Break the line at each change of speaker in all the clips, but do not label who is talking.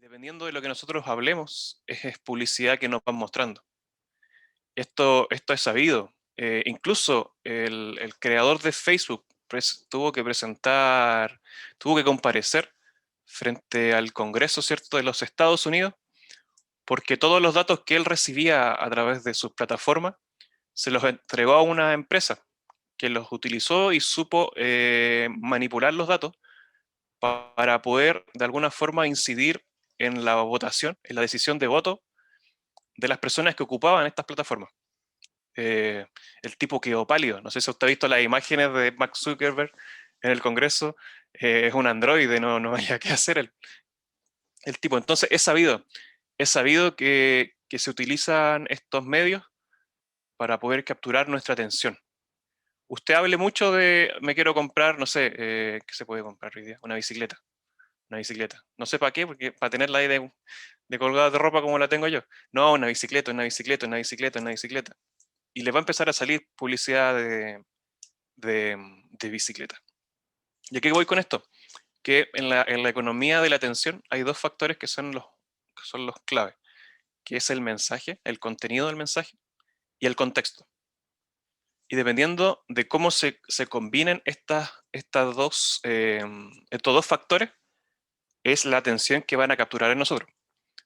Dependiendo de lo que nosotros hablemos, es publicidad que nos van mostrando. Esto es sabido. Incluso el creador de Facebook tuvo que presentar, tuvo que comparecer frente al Congreso, ¿cierto?, de los Estados Unidos, porque todos los datos que él recibía a través de sus plataformas se los entregó a una empresa que los utilizó y supo manipular los datos para poder de alguna forma incidir en la votación, en la decisión de voto de las personas que ocupaban estas plataformas. Eh, el tipo quedó pálido. No sé si usted ha visto las imágenes de Mark Zuckerberg en el Congreso. Es un androide, no haya qué hacer el tipo. Entonces es sabido que se utilizan estos medios para poder capturar nuestra atención. Usted hable mucho de, me quiero comprar, no sé, ¿qué se puede comprar hoy día? Una bicicleta. Una bicicleta. No sé para qué, porque para tenerla ahí de colgada de ropa como la tengo yo. No, una bicicleta, una bicicleta, una bicicleta, una bicicleta. Y les va a empezar a salir publicidad de bicicleta. ¿Y a qué voy con esto? Que en la economía de la atención hay dos factores que son los claves, que es el mensaje, el contenido del mensaje y el contexto. Y dependiendo de cómo se combinen estos dos factores, es la atención que van a capturar en nosotros.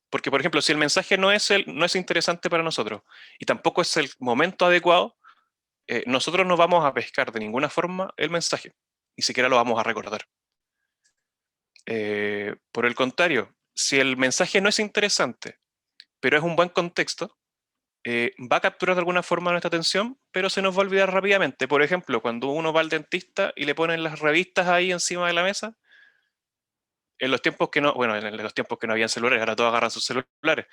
Porque, por ejemplo, si el mensaje no es interesante para nosotros y tampoco es el momento adecuado, nosotros no vamos a pescar de ninguna forma el mensaje, ni siquiera lo vamos a recordar. Por el contrario, si el mensaje no es interesante, pero es un buen contexto, va a capturar de alguna forma nuestra atención, pero se nos va a olvidar rápidamente. Por ejemplo, cuando uno va al dentista y le ponen las revistas ahí encima de la mesa, en los tiempos que no, bueno, en los tiempos que no habían celulares, ahora todos agarran sus celulares,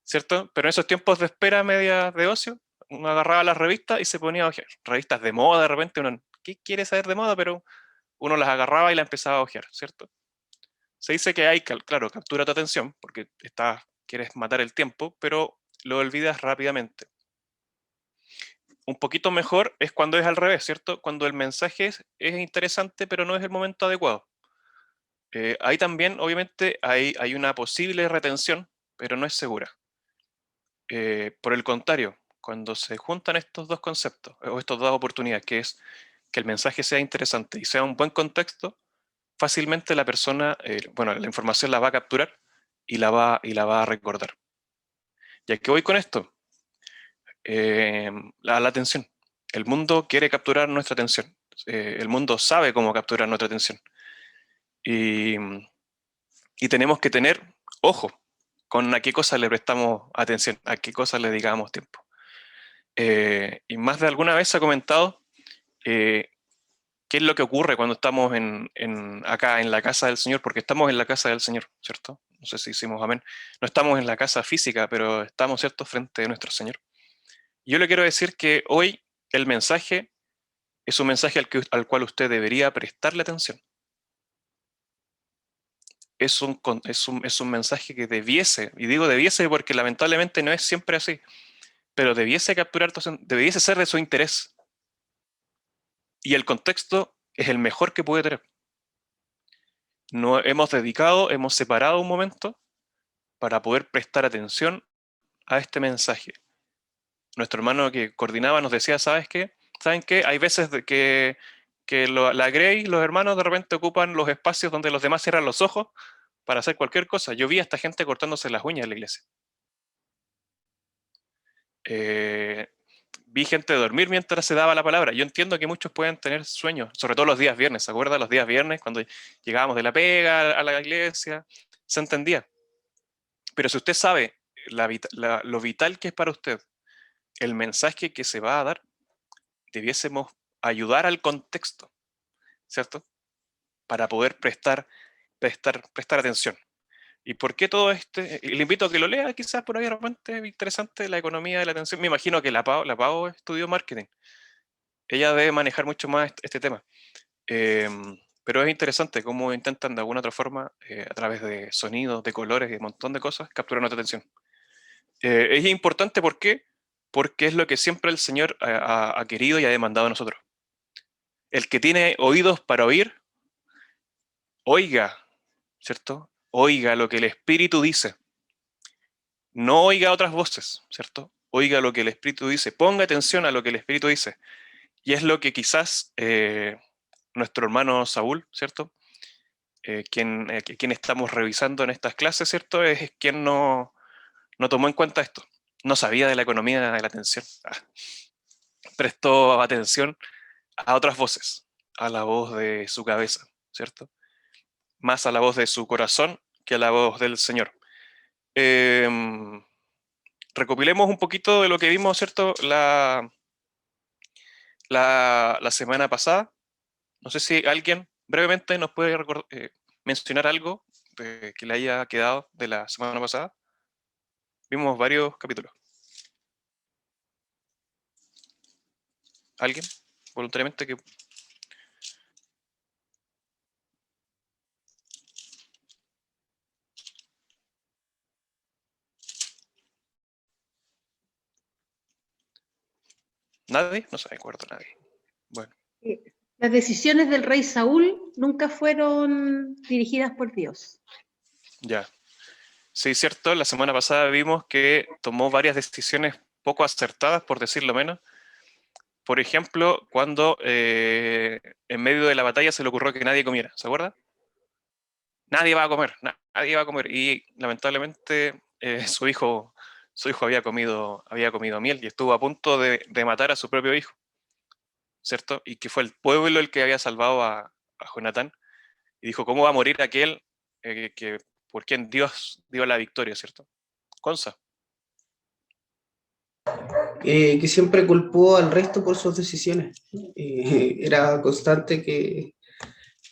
¿cierto? Pero en esos tiempos de espera media de ocio, uno agarraba las revistas y se ponía a ojear. Revistas de moda, de repente uno, ¿qué quiere saber de moda? Pero uno las agarraba y las empezaba a ojear, ¿cierto? Se dice que hay, claro, captura tu atención, porque quieres matar el tiempo, pero lo olvidas rápidamente. Un poquito mejor es cuando es al revés, ¿cierto? Cuando el mensaje es interesante, pero no es el momento adecuado. Ahí también, obviamente, hay una posible retención, pero no es segura. Por el contrario, cuando se juntan estos dos conceptos, o estas dos oportunidades, que es que el mensaje sea interesante y sea un buen contexto, fácilmente la persona, bueno, la información la va a capturar y la va a recordar. ¿Y a qué voy con esto? La atención. El mundo quiere capturar nuestra atención. El mundo sabe cómo capturar nuestra atención. Y, y tenemos que tener ojo con a qué cosa le prestamos atención, a qué cosa le dedicamos tiempo. Y más de alguna vez se ha comentado eh, qué es lo que ocurre cuando estamos acá en la casa del Señor, porque estamos en la casa del Señor, ¿cierto? No sé si hicimos amén. No estamos en la casa física, pero estamos, ¿cierto?, frente a nuestro Señor. Yo le quiero decir que hoy el mensaje es un mensaje al cual usted debería prestarle atención. Es un mensaje que debiese, y digo debiese porque lamentablemente no es siempre así, pero debiese ser de su interés. Y el contexto es el mejor que puede tener. Hemos separado un momento para poder prestar atención a este mensaje. Nuestro hermano que coordinaba nos decía, ¿sabes qué? ¿Saben qué? Hay veces que la Grey, los hermanos de repente ocupan los espacios donde los demás cierran los ojos para hacer cualquier cosa. Yo vi a esta gente cortándose las uñas en la iglesia. Eh, Vi gente dormir mientras se daba la palabra. Yo entiendo que muchos pueden tener sueños, sobre todo los días viernes. ¿Se acuerdan los días viernes cuando llegábamos de la pega a la iglesia? Se entendía. Pero si usted sabe lo vital que es para usted el mensaje que se va a dar, debiésemos ayudar al contexto, ¿cierto? Para poder prestar atención. ¿Y por qué todo este? Le invito a que lo lea, quizás por ahí de repente interesante la economía de la atención. Me imagino que la Pau estudió marketing. Ella debe manejar mucho más este tema. Pero es interesante cómo intentan de alguna otra forma, a través de sonidos, de colores y un montón de cosas, capturar nuestra atención. Es importante, ¿por qué? Porque es lo que siempre el Señor ha querido y ha demandado a nosotros. El que tiene oídos para oír, oiga, ¿cierto? oiga lo que el Espíritu dice. No oiga otras voces, ¿cierto? Oiga lo que el Espíritu dice. Ponga atención a lo que el Espíritu dice. Y es lo que quizás nuestro hermano Saúl, ¿cierto? Quien estamos revisando en estas clases, ¿cierto? Es quien no tomó en cuenta esto. No sabía de la economía de la atención. Prestó atención a otras voces, a la voz de su cabeza, ¿cierto? Más a la voz de su corazón que a la voz del Señor. Recopilemos un poquito de lo que vimos, ¿cierto? La semana pasada. No sé si alguien brevemente nos puede mencionar algo que le haya quedado de la semana pasada. Vimos varios capítulos. ¿Alguien? Voluntariamente que... ¿Nadie? No se me acuerdo nadie. Bueno.
Las decisiones del rey Saúl nunca fueron dirigidas por Dios.
Ya. Sí, cierto. La semana pasada vimos que tomó varias decisiones poco acertadas, por decirlo menos. Por ejemplo, cuando en medio de la batalla se le ocurrió que nadie comiera. ¿Se acuerda? Nadie va a comer, nadie va a comer. Y lamentablemente su hijo había comido miel y estuvo a punto de matar a su propio hijo, ¿cierto? Y que fue el pueblo el que había salvado a Jonatán. Y dijo, ¿cómo va a morir aquel por quien Dios dio la victoria, ¿cierto? Consa.
Que siempre culpó al resto por sus decisiones. Era constante que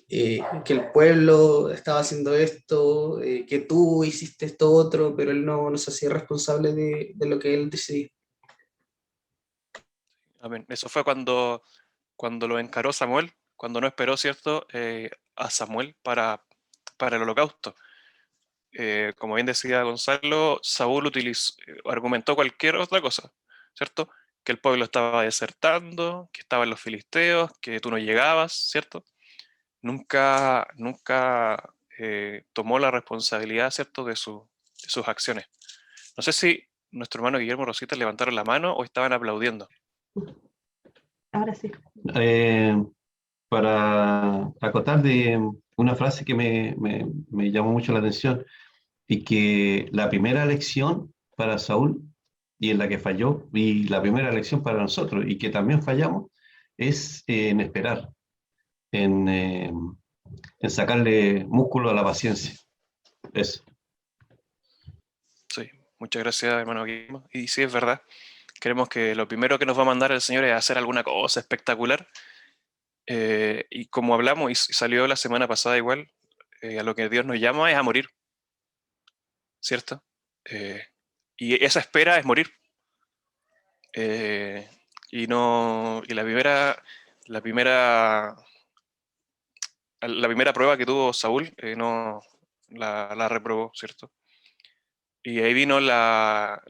el pueblo estaba haciendo esto, que tú hiciste esto otro, pero él no se hacía responsable de lo que él decidía.
Amén. Eso fue cuando lo encaró Samuel, cuando no esperó, ¿cierto?, a Samuel para el holocausto. Como bien decía Gonzalo, Saúl argumentó cualquier otra cosa, ¿cierto? Que el pueblo estaba desertando, que estaban los filisteos, que tú no llegabas, ¿cierto? Nunca tomó la responsabilidad, ¿cierto?, de sus acciones. No sé si nuestro hermano Guillermo Rosita levantaron la mano o estaban aplaudiendo.
Ahora sí.
Para acotar de una frase que me llamó mucho la atención y que la primera lección para Saúl y en la que falló y la primera lección para nosotros y que también fallamos es en esperar, en sacarle músculo a la paciencia. Eso.
Sí, muchas gracias, hermano Guillermo. Y sí, es verdad. Creemos que lo primero que nos va a mandar el Señor es hacer alguna cosa espectacular. Y como hablamos, y salió la semana pasada igual, a lo que Dios nos llama es a morir, ¿cierto? Y esa espera es morir. Y no. Y la primera prueba que tuvo Saúl no la reprobó, ¿cierto? Y ahí vino la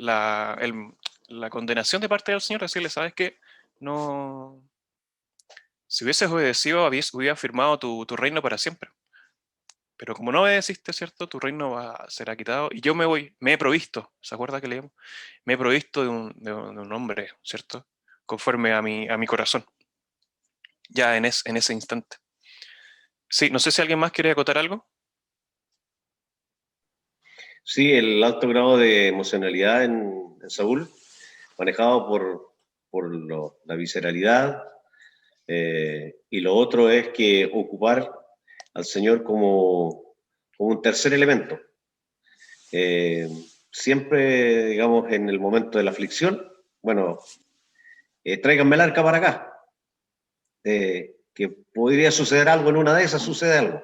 condenación de parte del Señor, decirle, ¿sabes qué? No, si hubieses obedecido, hubiera firmado tu reino para siempre. Pero como no obedeciste, ¿cierto? Tu reino será quitado. Y yo me he provisto, ¿se acuerda que leímos? Me he provisto de un hombre, ¿cierto? Conforme a mi corazón, ya en ese instante. Sí, no sé si alguien más quiere acotar algo.
Sí, el alto grado de emocionalidad en Saúl, manejado por la visceralidad, y lo otro es que ocupar al Señor como un tercer elemento. Siempre, digamos, en el momento de la aflicción, bueno, tráiganme el arca para acá, que podría suceder algo en una de esas, sucede algo,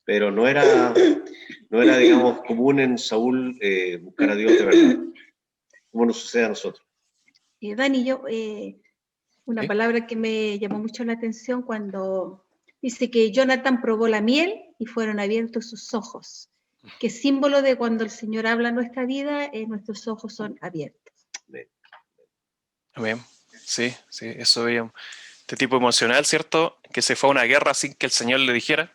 pero no era, digamos, común en Saúl buscar a Dios de verdad, como nos sucede a nosotros.
Dani, una
¿Sí?
palabra que me llamó mucho la atención cuando dice que Jonathan probó la miel y fueron abiertos sus ojos, que es símbolo de cuando el Señor habla en nuestra vida, nuestros ojos son abiertos.
Bien. Sí, eso veíamos. Este tipo emocional, ¿cierto? Que se fue a una guerra sin que el Señor le dijera.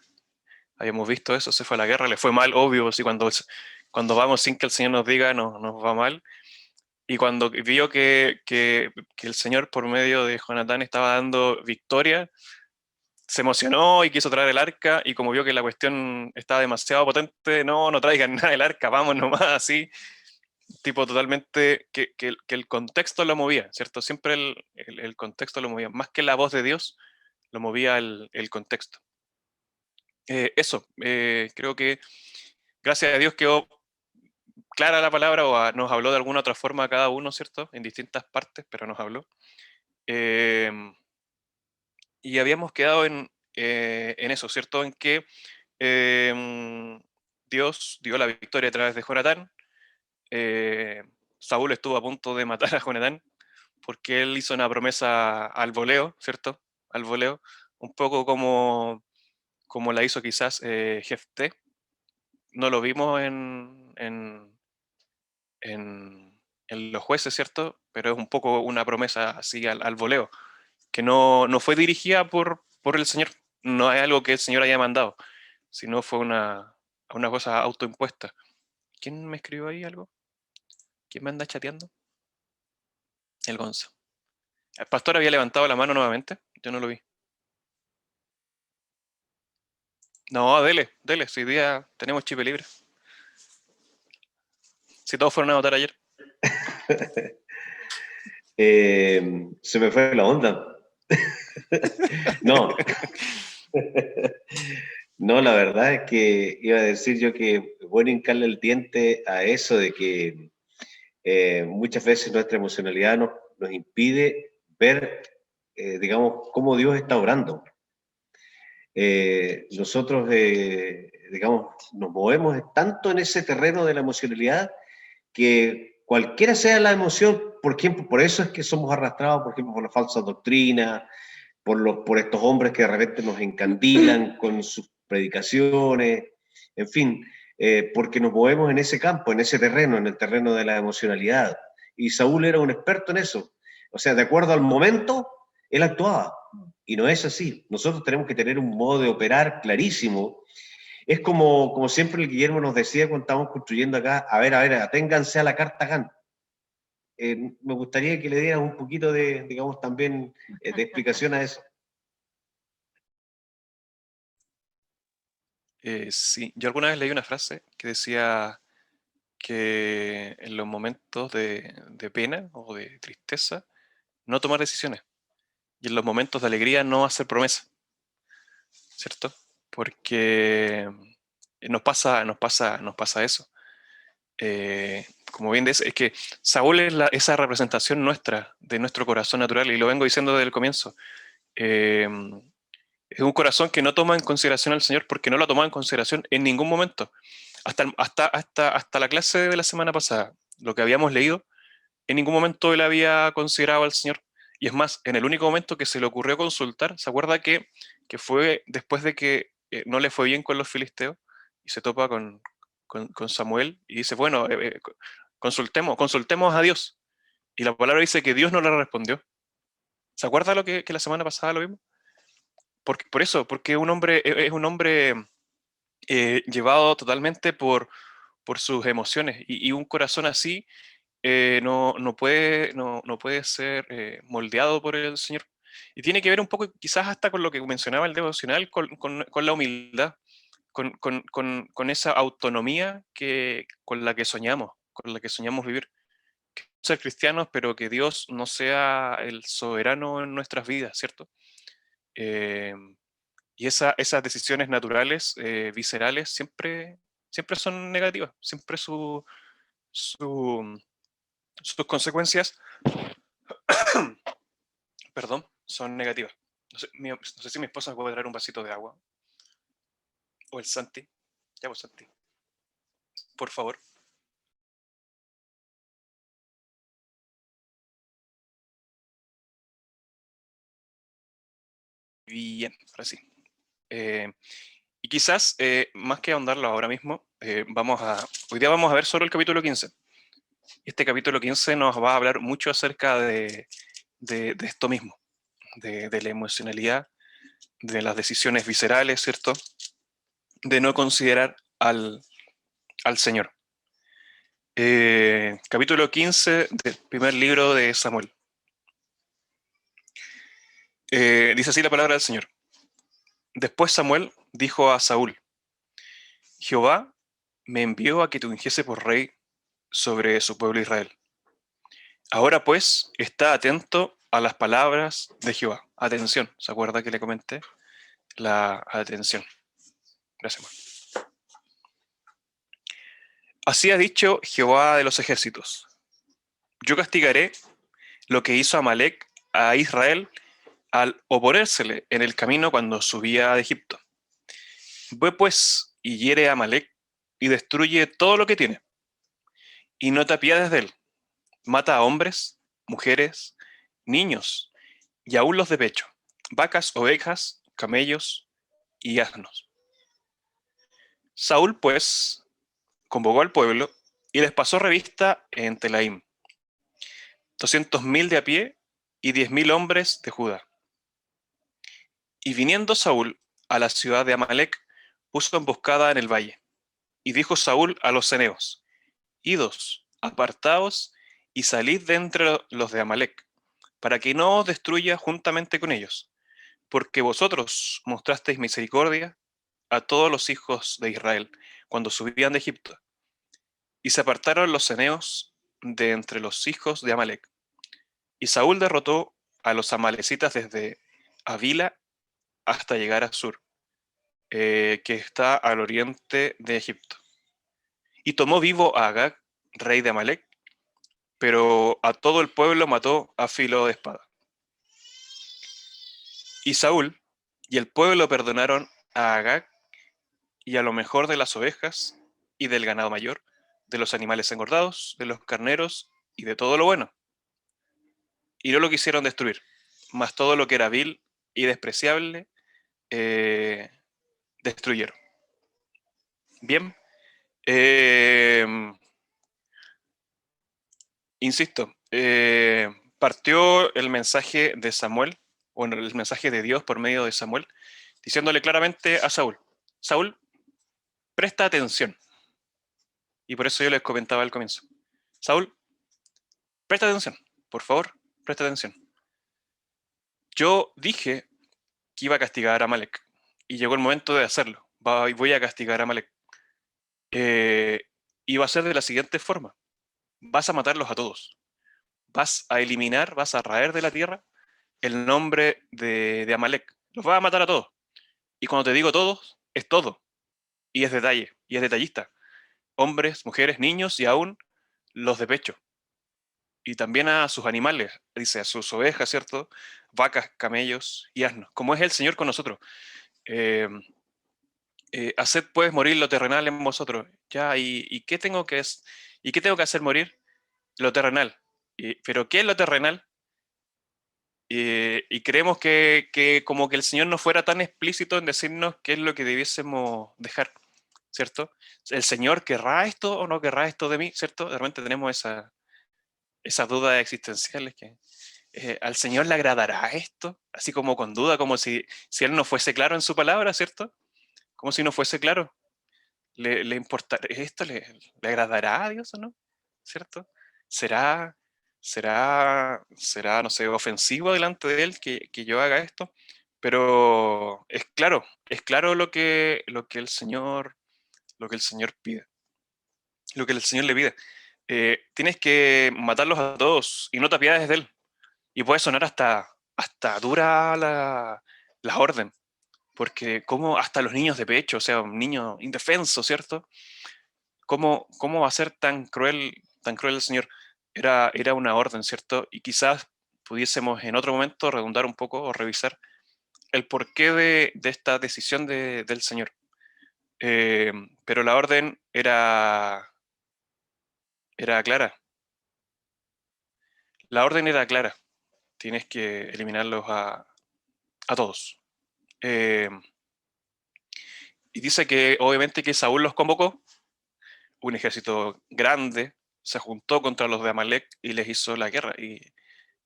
habíamos visto eso, se fue a la guerra, le fue mal, obvio, así cuando vamos sin que el Señor nos diga, nos va mal. Y cuando vio que el Señor por medio de Jonatán estaba dando victoria, se emocionó y quiso traer el arca, y como vio que la cuestión estaba demasiado potente, no traigan nada del arca, vamos nomás, así, tipo totalmente, que el contexto lo movía, ¿cierto? Siempre el contexto lo movía, más que la voz de Dios, lo movía el contexto. Eso, creo que gracias a Dios quedó clara la palabra, o nos habló de alguna otra forma a cada uno, ¿cierto? En distintas partes, pero nos habló. Y habíamos quedado en eso, ¿cierto? En que Dios dio la victoria a través de Jonatán. Saúl estuvo a punto de matar a Jonatán porque él hizo una promesa al voleo, ¿cierto? Al voleo, un poco como la hizo quizás Jefté. No lo vimos en los jueces, ¿cierto? Pero es un poco una promesa así al voleo, que no fue dirigida por el Señor, no es algo que el Señor haya mandado, sino fue una cosa autoimpuesta. ¿Quién me escribió ahí algo? ¿Quién me anda chateando? El Gonzo. El pastor había levantado la mano nuevamente, yo no lo vi. No, dele, si hoy día tenemos chip libre. Si todos fueron a votar ayer.
Se me fue la onda. No. No, la verdad es que iba a decir yo que es bueno hincarle el diente a eso de que muchas veces nuestra emocionalidad nos impide ver, digamos, cómo Dios está obrando. Nosotros, digamos, nos movemos tanto en ese terreno de la emocionalidad que cualquiera sea la emoción, por ejemplo, por eso es que somos arrastrados, por ejemplo, por la falsa doctrina, por estos hombres que de repente nos encandilan con sus predicaciones, en fin, porque nos movemos en ese campo, en ese terreno, en el terreno de la emocionalidad. Y Saúl era un experto en eso. O sea, de acuerdo al momento, él actuaba. Y no es así. Nosotros tenemos que tener un modo de operar clarísimo. Es como siempre el Guillermo nos decía cuando estábamos construyendo acá, a ver, aténganse a la carta GAN. Me gustaría que le dieras un poquito de, digamos, también de explicación a eso.
Sí, yo alguna vez leí una frase que decía que en los momentos de pena o de tristeza, no tomar decisiones. Y en los momentos de alegría, no hacer promesas. ¿Cierto? Porque nos pasa eso. Como bien dice, es que Saúl es esa representación nuestra, de nuestro corazón natural, y lo vengo diciendo desde el comienzo. Es un corazón que no toma en consideración al Señor, porque no lo toma en consideración en ningún momento. Hasta la clase de la semana pasada, lo que habíamos leído, en ningún momento él había considerado al Señor. Y es más, en el único momento que se le ocurrió consultar, ¿se acuerda que fue después de que no le fue bien con los filisteos y se topa con Samuel y dice, bueno, consultemos a Dios? Y la palabra dice que Dios no le respondió. ¿Se acuerda lo que la semana pasada lo vimos? Por eso, porque es un hombre llevado totalmente por sus emociones, y un corazón así no puede ser moldeado por el Señor. Y tiene que ver un poco, quizás hasta con lo que mencionaba el devocional, con la humildad, con esa autonomía con la que soñamos vivir. Ser cristianos, pero que Dios no sea el soberano en nuestras vidas, ¿cierto? Eh, y esas decisiones naturales, viscerales, siempre son negativas, siempre sus consecuencias, perdón, son negativas. No sé si mi esposa me puede traer un vasito de agua. O el Santi. Ya vos, Santi. Por favor. Bien, ahora sí. Y quizás, más que ahondarlo ahora mismo, hoy día vamos a ver solo el capítulo 15. Este capítulo 15 nos va a hablar mucho acerca de esto mismo, de la emocionalidad, de las decisiones viscerales, ¿cierto? de no considerar al Señor. Capítulo 15 del primer libro de Samuel. Dice así la palabra del Señor. Después Samuel dijo a Saúl: Jehová me envió a que te ungiese por rey sobre su pueblo Israel. Ahora pues, está atento a las palabras de Jehová. Atención, ¿se acuerda que le comenté? La atención. Gracias, man. Así ha dicho Jehová de los ejércitos: yo castigaré lo que hizo Amalec a Israel al oponérsele en el camino cuando subía de Egipto. Ve pues y hiere a Amalec y destruye todo lo que tiene, y no te apiades de él. Mata a hombres, mujeres, niños, y aún los de pecho, vacas, ovejas, camellos y asnos. Saúl, pues, convocó al pueblo y les pasó revista en Telaim, 200.000 de a pie y 10.000 hombres de Judá. Y viniendo Saúl a la ciudad de Amalec, puso emboscada en el valle. Y dijo Saúl a los ceneos: Idos, apartaos y salid de entre los de Amalec, para que no os destruya juntamente con ellos, porque vosotros mostrasteis misericordia a todos los hijos de Israel cuando subían de Egipto. Y se apartaron los ceneos de entre los hijos de Amalec. Y Saúl derrotó a los amalecitas desde Avila hasta llegar a Sur, que está al oriente de Egipto. Y tomó vivo a Agag, rey de Amalec, pero a todo el pueblo mató a filo de espada. Y Saúl y el pueblo perdonaron a Agag y a lo mejor de las ovejas y del ganado mayor, de los animales engordados, de los carneros y de todo lo bueno. Y no lo quisieron destruir, mas todo lo que era vil y despreciable destruyeron. Bien, insisto, partió el mensaje de Samuel, o el mensaje de Dios por medio de Samuel, diciéndole claramente a Saúl: Saúl, presta atención. Y por eso yo les comentaba al comienzo: Saúl, presta atención, por favor, presta atención. Yo dije que iba a castigar a Amalek, y llegó el momento de hacerlo. Voy a castigar a Amalek. Y va a ser de la siguiente forma: vas a matarlos a todos. Vas a eliminar, vas a raer de la tierra el nombre de Amalek. Los vas a matar a todos. Y cuando te digo todos, es todo. Y es detalle, y es detallista. Hombres, mujeres, niños y aún los de pecho. Y también a sus animales, dice, a sus ovejas, ¿cierto? Vacas, camellos y asnos. Como es el Señor con nosotros. Haced pues morir lo terrenal en vosotros. Ya, ¿y qué tengo que hacer morir? Lo terrenal. ¿Pero qué es lo terrenal? Y creemos que como que el Señor no fuera tan explícito en decirnos qué es lo que debiésemos dejar, ¿cierto? ¿El Señor querrá esto o no querrá esto de mí? ¿Cierto? De repente tenemos esas dudas existenciales que ¿al Señor le agradará esto? Así como con duda, como si Él no fuese claro en su palabra, ¿cierto? Como si no fuese claro. ¿Le importará esto? ¿Le agradará a Dios o no? ¿Cierto? ¿Será, no sé, ofensivo delante de Él que yo haga esto? Pero es claro lo que el Señor pide, lo que el Señor le pide. Tienes que matarlos a todos y no te apiades de Él. Y puede sonar hasta dura la orden, porque como hasta los niños de pecho, o sea, un niño indefenso, ¿cierto? ¿Cómo va a ser tan cruel el Señor? Era una orden, ¿cierto? Y quizás pudiésemos en otro momento redundar un poco o revisar el porqué de esta decisión del Señor. Pero la orden era clara. La orden era clara. Tienes que eliminarlos a todos. Y dice que obviamente que Saúl los convocó, un ejército grande, se juntó contra los de Amalek y les hizo la guerra y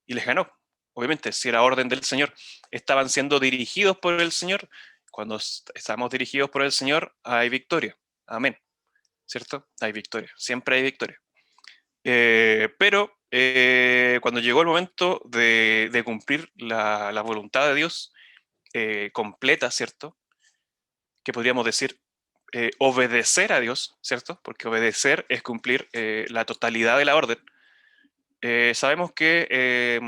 les ganó. Obviamente, si era orden del Señor, estaban siendo dirigidos por el Señor. Cuando estamos dirigidos por el Señor, hay victoria. Amén. ¿Cierto? Hay victoria. Siempre hay victoria. Pero cuando llegó el momento de cumplir la voluntad de Dios completa, ¿cierto? Que podríamos decir obedecer a Dios, ¿cierto? Porque obedecer es cumplir la totalidad de la orden. Sabemos que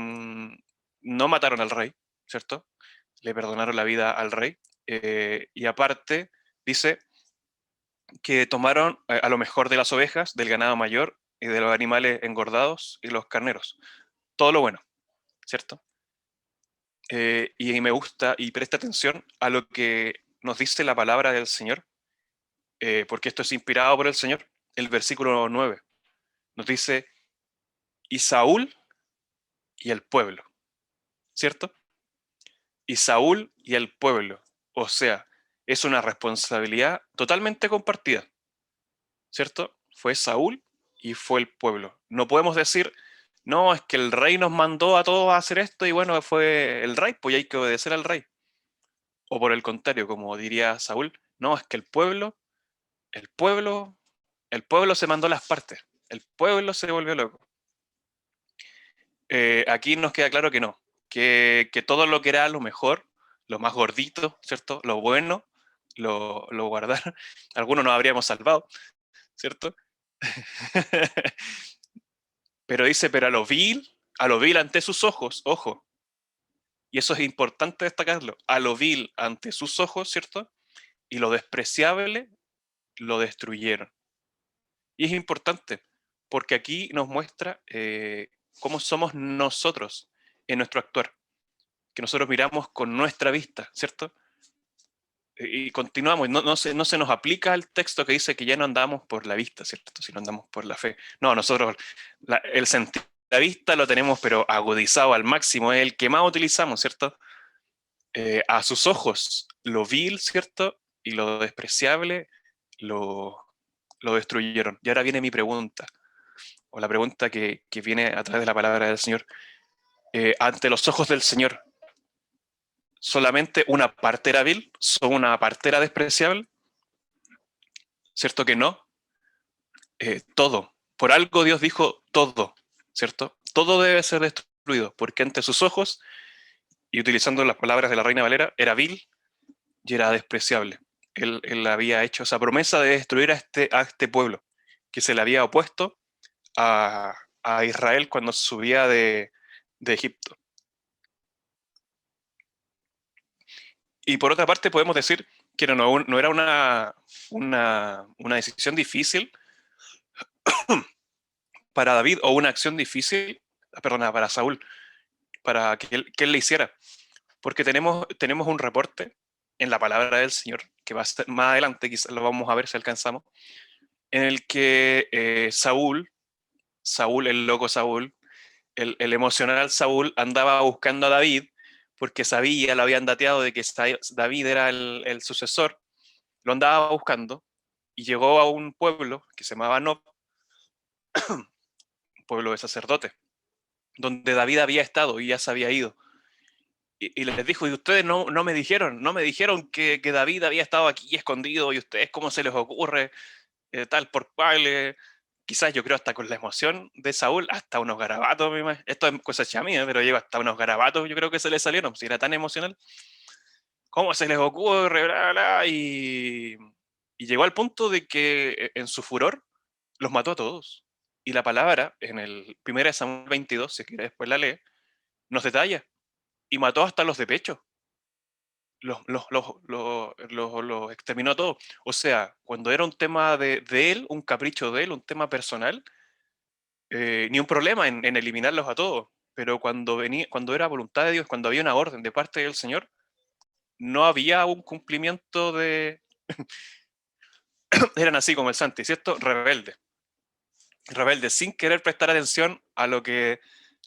no mataron al rey, ¿cierto? Le perdonaron la vida al rey. Y aparte, dice que tomaron a lo mejor de las ovejas, del ganado mayor y de los animales engordados y los carneros. Todo lo bueno, ¿cierto? Y me gusta y presta atención a lo que nos dice la palabra del Señor, porque esto es inspirado por el Señor. El versículo 9 nos dice, y Saúl y el pueblo, ¿cierto? Y Saúl y el pueblo. O sea, es una responsabilidad totalmente compartida, ¿cierto? Fue Saúl y fue el pueblo. No podemos decir, no, es que el rey nos mandó a todos a hacer esto y bueno, fue el rey, pues hay que obedecer al rey. O por el contrario, como diría Saúl, no, es que el pueblo, el pueblo se mandó las partes, el pueblo se volvió loco. Aquí nos queda claro que no, que todo lo que era lo mejor, lo más gordito, ¿cierto? Lo bueno, lo guardaron. Algunos nos habríamos salvado, ¿cierto? Pero dice, pero a lo vil ante sus ojos, ojo. Y eso es importante destacarlo. A lo vil ante sus ojos, ¿cierto? Y lo despreciable lo destruyeron. Y es importante, porque aquí nos muestra cómo somos nosotros en nuestro actuar, que nosotros miramos con nuestra vista, ¿cierto? Y continuamos, no se nos aplica el texto que dice que ya no andamos por la vista, ¿cierto? Sino andamos por la fe. No, nosotros el sentido de la vista lo tenemos pero agudizado al máximo, es el que más utilizamos, ¿cierto? A sus ojos, lo vil, ¿cierto? Y lo despreciable lo, lo destruyeron. Y ahora viene mi pregunta, o la pregunta que viene a través de la palabra del Señor. Ante los ojos del Señor, ¿solamente una parte era vil? ¿Solo una parte era despreciable? ¿Cierto que no? Todo. Por algo Dios dijo todo, ¿cierto? Todo debe ser destruido, porque ante sus ojos, y utilizando las palabras de la Reina Valera, era vil y era despreciable. Él había hecho esa promesa de destruir a este pueblo que se le había opuesto a Israel cuando subía de Egipto. Y por otra parte podemos decir que no era una decisión difícil para David o una acción difícil, perdona, para Saúl, para que él le hiciera. Porque tenemos un reporte en la palabra del Señor, que va a ser más adelante, quizás lo vamos a ver si alcanzamos, en el que Saúl, el loco Saúl, el emocional Saúl andaba buscando a David porque sabía, lo habían dateado de que David era el sucesor, lo andaba buscando y llegó a un pueblo que se llamaba Nob, un pueblo de sacerdotes, donde David había estado y ya se había ido. Y les dijo, y ustedes no me dijeron que David había estado aquí escondido y ustedes, ¿cómo se les ocurre? Tal por cual, quizás yo creo hasta con la emoción de Saúl, hasta unos garabatos, esto es cosa mía, pero lleva hasta unos garabatos, yo creo que se le salieron, si era tan emocional. ¿Cómo se les ocurre? Bla, bla, bla, y llegó al punto de que en su furor los mató a todos. Y la palabra, en el 1 Samuel 22, si quiere después la lee, nos detalla, y mató hasta los de pecho. Los exterminó a todos. O sea, cuando era un tema de él, un capricho de él, un tema personal, ni un problema en eliminarlos a todos. Pero cuando era voluntad de Dios, cuando había una orden de parte del Señor, no había un cumplimiento de... Eran así como el Santi, ¿cierto? Rebeldes. Rebeldes, sin querer prestar atención a lo que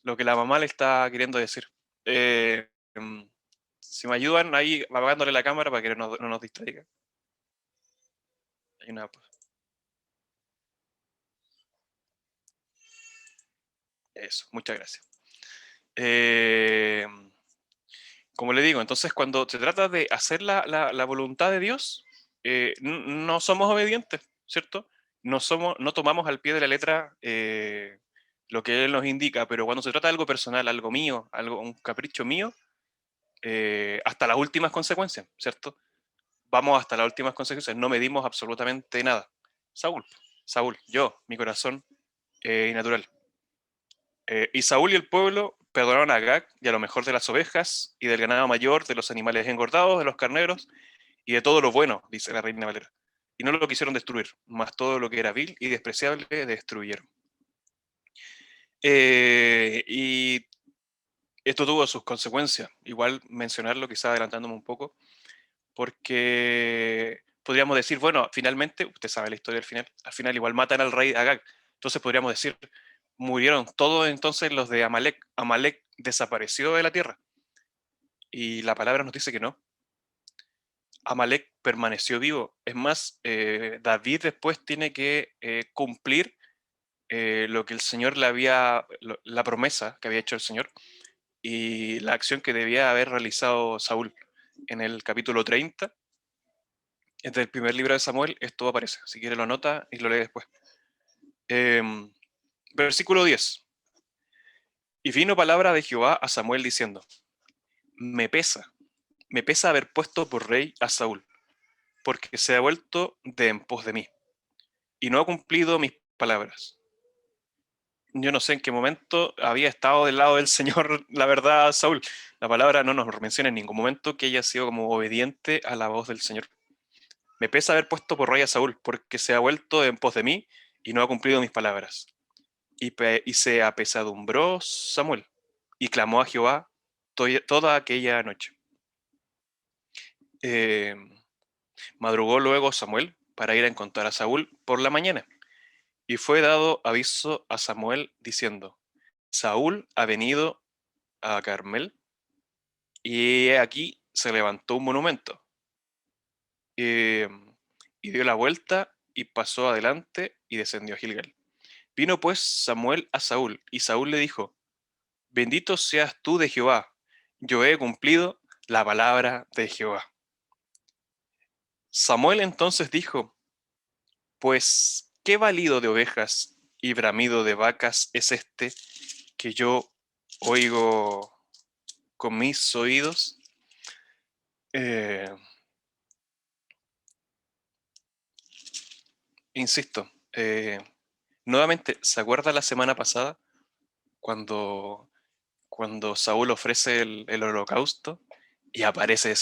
la mamá le está queriendo decir. Eh, em, si me ayudan ahí apagándole la cámara para que no nos distraiga. Hay una... Eso, muchas gracias. como le digo, entonces cuando se trata de hacer la voluntad de Dios, no somos obedientes, ¿cierto? No tomamos al pie de la letra lo que Él nos indica, pero cuando se trata de algo personal, algo mío, un capricho mío, hasta las últimas consecuencias, ¿cierto? Vamos hasta las últimas consecuencias, no medimos absolutamente nada. Saúl, mi corazón innatural. Y Saúl y el pueblo perdonaron a Agag y a lo mejor de las ovejas y del ganado mayor, de los animales engordados, de los carneros y de todo lo bueno, dice la Reina Valera. Y no lo quisieron destruir, mas todo lo que era vil y despreciable destruyeron. Y esto tuvo sus consecuencias. Igual mencionarlo, quizá adelantándome un poco, porque podríamos decir, bueno, finalmente, usted sabe la historia del final, al final igual matan al rey Agag. Entonces podríamos decir, murieron todos entonces los de Amalek. Amalek desapareció de la tierra. Y la palabra nos dice que no. Amalek permaneció vivo. Es más, David después tiene que cumplir lo que el Señor le había, la promesa que había hecho el Señor y la acción que debía haber realizado Saúl. En el capítulo 30, del primer libro de Samuel, esto aparece. Si quiere lo anota y lo lee después. Versículo 10. Y vino palabra de Jehová a Samuel diciendo, me pesa haber puesto por rey a Saúl, porque se ha vuelto de en pos de mí, y no ha cumplido mis palabras. Yo no sé en qué momento había estado del lado del Señor, la verdad, Saúl. La palabra no nos menciona en ningún momento que haya sido como obediente a la voz del Señor. Me pesa haber puesto por rey a Saúl, porque se ha vuelto de en pos de mí, y no ha cumplido mis palabras. Y se apesadumbró Samuel, y clamó a Jehová toda aquella noche. Madrugó luego Samuel para ir a encontrar a Saúl por la mañana. Y fue dado aviso a Samuel diciendo, Saúl ha venido a Carmel y aquí se levantó un monumento. Y dio la vuelta y pasó adelante y descendió a Gilgal. Vino pues Samuel a Saúl y Saúl le dijo, bendito seas tú de Jehová, yo he cumplido la palabra de Jehová. Samuel entonces dijo, pues, ¿qué balido de ovejas y bramido de vacas es este que yo oigo con mis oídos? Insisto, nuevamente, ¿se acuerda la semana pasada cuando Saúl ofrece el holocausto y aparece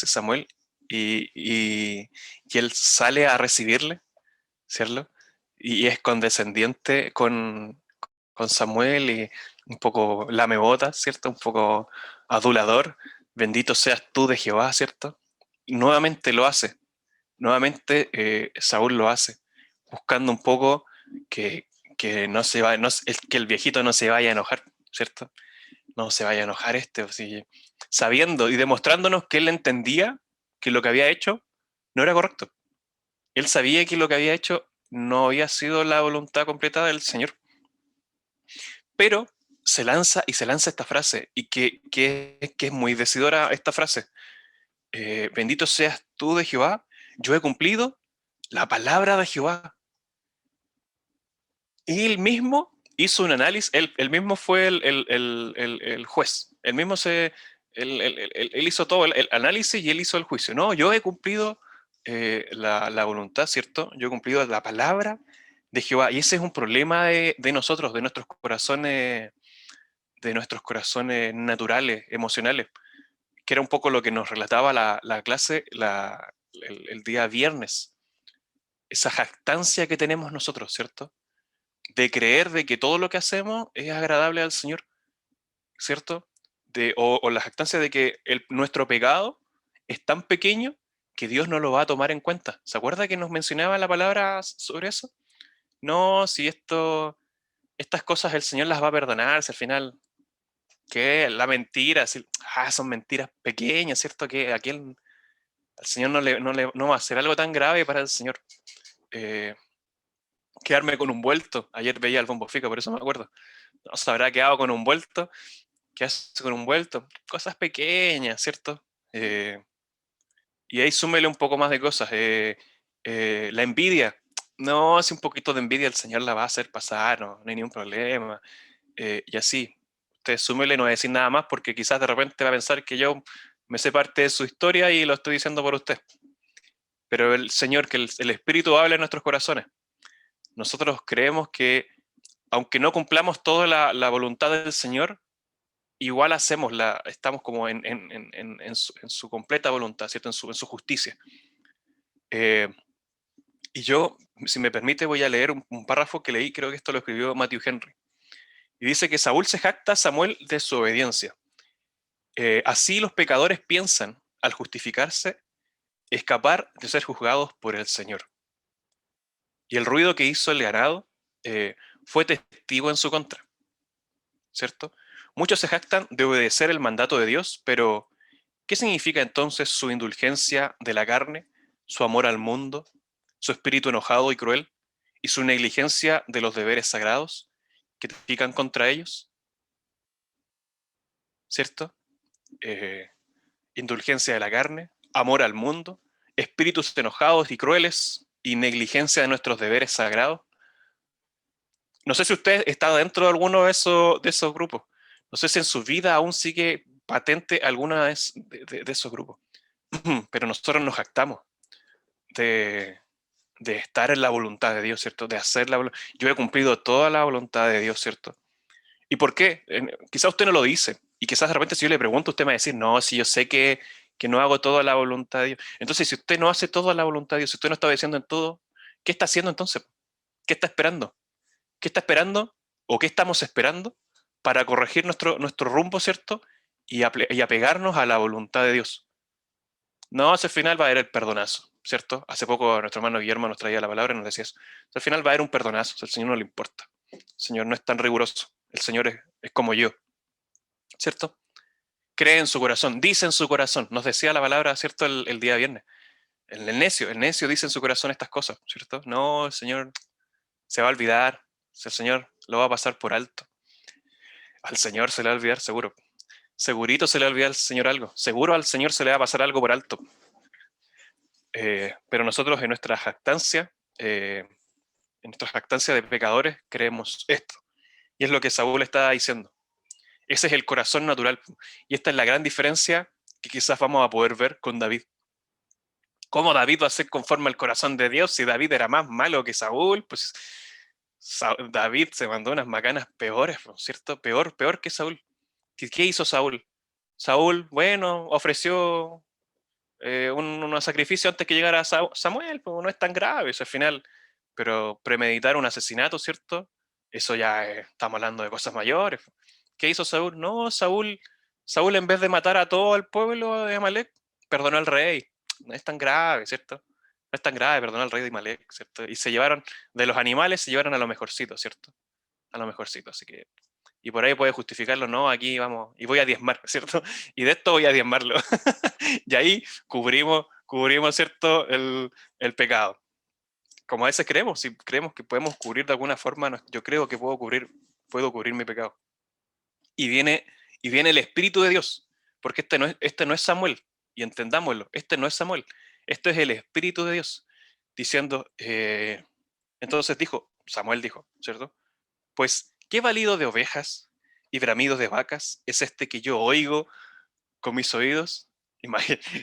Samuel y él sale a recibirle, ¿cierto? Y es condescendiente con Samuel y un poco lamebotas, ¿cierto? Un poco adulador. Bendito seas tú de Jehová, ¿cierto? Y nuevamente lo hace. Nuevamente Saúl lo hace, buscando un poco que no se va, que el viejito no se vaya a enojar, ¿cierto? No se vaya a enojar así, sabiendo y demostrándonos que él entendía que lo que había hecho no era correcto. Él sabía que lo que había hecho no había sido la voluntad completa del Señor. Pero se lanza esta frase, y que es muy decidora esta frase. Bendito seas tú de Jehová, yo he cumplido la palabra de Jehová. Y él mismo hizo un análisis, él mismo fue el juez, él hizo todo el análisis y él hizo el juicio. No, yo he cumplido la voluntad, ¿cierto? Yo he cumplido la palabra de Jehová. Y ese es un problema de nosotros, de nuestros corazones naturales, emocionales, que era un poco lo que nos relataba la clase el día viernes. Esa jactancia que tenemos nosotros, ¿cierto? De creer de que todo lo que hacemos es agradable al Señor, ¿cierto? O la jactancia de que nuestro pecado es tan pequeño que Dios no lo va a tomar en cuenta. ¿Se acuerda que nos mencionaba la palabra sobre eso? No, si estas cosas el Señor las va a perdonar, si al final, que la mentira, si, son mentiras pequeñas, ¿cierto? Que al Señor no va a hacer algo tan grave para el Señor. Quedarme con un vuelto. Ayer veía el Bombo Fica, por eso me acuerdo. No se habrá quedado con un vuelto, ¿Qué hace con un vuelto? Cosas pequeñas, ¿cierto? Y ahí súmele un poco más de cosas. La envidia. No, si un poquito de envidia el Señor la va a hacer pasar, no hay ningún problema. Y así, usted súmele, no va a decir nada más porque quizás de repente va a pensar que yo me sé parte de su historia y lo estoy diciendo por usted. Pero el Señor, que el Espíritu habla en nuestros corazones. Nosotros creemos que, aunque no cumplamos toda la voluntad del Señor, igual estamos como en su completa voluntad, ¿cierto? En su justicia. Y yo, si me permite, voy a leer un párrafo que leí, creo que esto lo escribió Matthew Henry. Y dice que Saúl se jacta a Samuel de su obediencia. Así los pecadores piensan, al justificarse, escapar de ser juzgados por el Señor. Y el ruido que hizo el ganado fue testigo en su contra, ¿cierto? Muchos se jactan de obedecer el mandato de Dios, pero ¿qué significa entonces su indulgencia de la carne, su amor al mundo, su espíritu enojado y cruel, y su negligencia de los deberes sagrados que testifican contra ellos? ¿Cierto? Indulgencia de la carne, amor al mundo, espíritus enojados y crueles y negligencia de nuestros deberes sagrados. No sé si usted está dentro de alguno de esos grupos. No sé si en su vida aún sigue patente alguna de esos grupos. Pero nosotros nos jactamos de, de estar en la voluntad de Dios, ¿cierto? De hacer la voluntad. Yo he cumplido toda la voluntad de Dios, ¿cierto? ¿Y por qué? Quizás usted no lo dice. Y quizás de repente si yo le pregunto, usted me va a decir, no, si yo sé que no hago toda la voluntad de Dios. Entonces, si usted no hace toda la voluntad de Dios, si usted no está obedeciendo en todo, ¿qué está haciendo entonces? ¿Qué está esperando? ¿Qué está esperando o qué estamos esperando para corregir nuestro rumbo, ¿cierto? Y apegarnos a la voluntad de Dios. No, hacia el final va a haber el perdonazo, ¿cierto? Hace poco nuestro hermano Guillermo nos traía la palabra y nos decía eso. Al final va a haber un perdonazo, al Señor no le importa. El Señor no es tan riguroso, el Señor es como yo, ¿cierto? Cree en su corazón, dice en su corazón, nos decía la palabra, ¿cierto? El día viernes. El necio dice en su corazón estas cosas, ¿cierto? No, el Señor se va a olvidar, el Señor lo va a pasar por alto. Al Señor se le va a olvidar, seguro. Segurito se le va a olvidar al Señor algo. Seguro al Señor se le va a pasar algo por alto. Pero nosotros en nuestra jactancia de pecadores, creemos esto. Y es lo que Saúl está diciendo. Ese es el corazón natural. Y esta es la gran diferencia que quizás vamos a poder ver con David. ¿Cómo David va a ser conforme al corazón de Dios si David era más malo que Saúl? Pues David se mandó unas macanas peores, ¿cierto? Peor que Saúl. ¿Qué hizo Saúl? Saúl, bueno, ofreció un sacrificio antes que llegara Samuel, pues no es tan grave eso al final. Pero premeditar un asesinato, ¿cierto? Eso ya estamos hablando de cosas mayores. ¿Qué hizo Saúl? No, Saúl en vez de matar a todo el pueblo de Amalek, perdonó al rey. No es tan grave, ¿cierto? No es tan grave, perdonó al rey de Amalek, ¿cierto? Y se llevaron, de los animales, se llevaron a lo mejorcito, ¿cierto? A lo mejorcito, así que... Y por ahí puede justificarlo, no, aquí vamos, y voy a diezmar, ¿cierto? Y de esto voy a diezmarlo. Y ahí cubrimos, ¿cierto? El pecado. Como a veces creemos, si creemos que podemos cubrir de alguna forma, yo creo que puedo cubrir mi pecado. Y viene el Espíritu de Dios, porque este no es Samuel, y entendámoslo, este no es Samuel, este es el Espíritu de Dios, diciendo, entonces Samuel dijo, ¿cierto? Pues, ¿qué balido de ovejas y bramidos de vacas es este que yo oigo con mis oídos?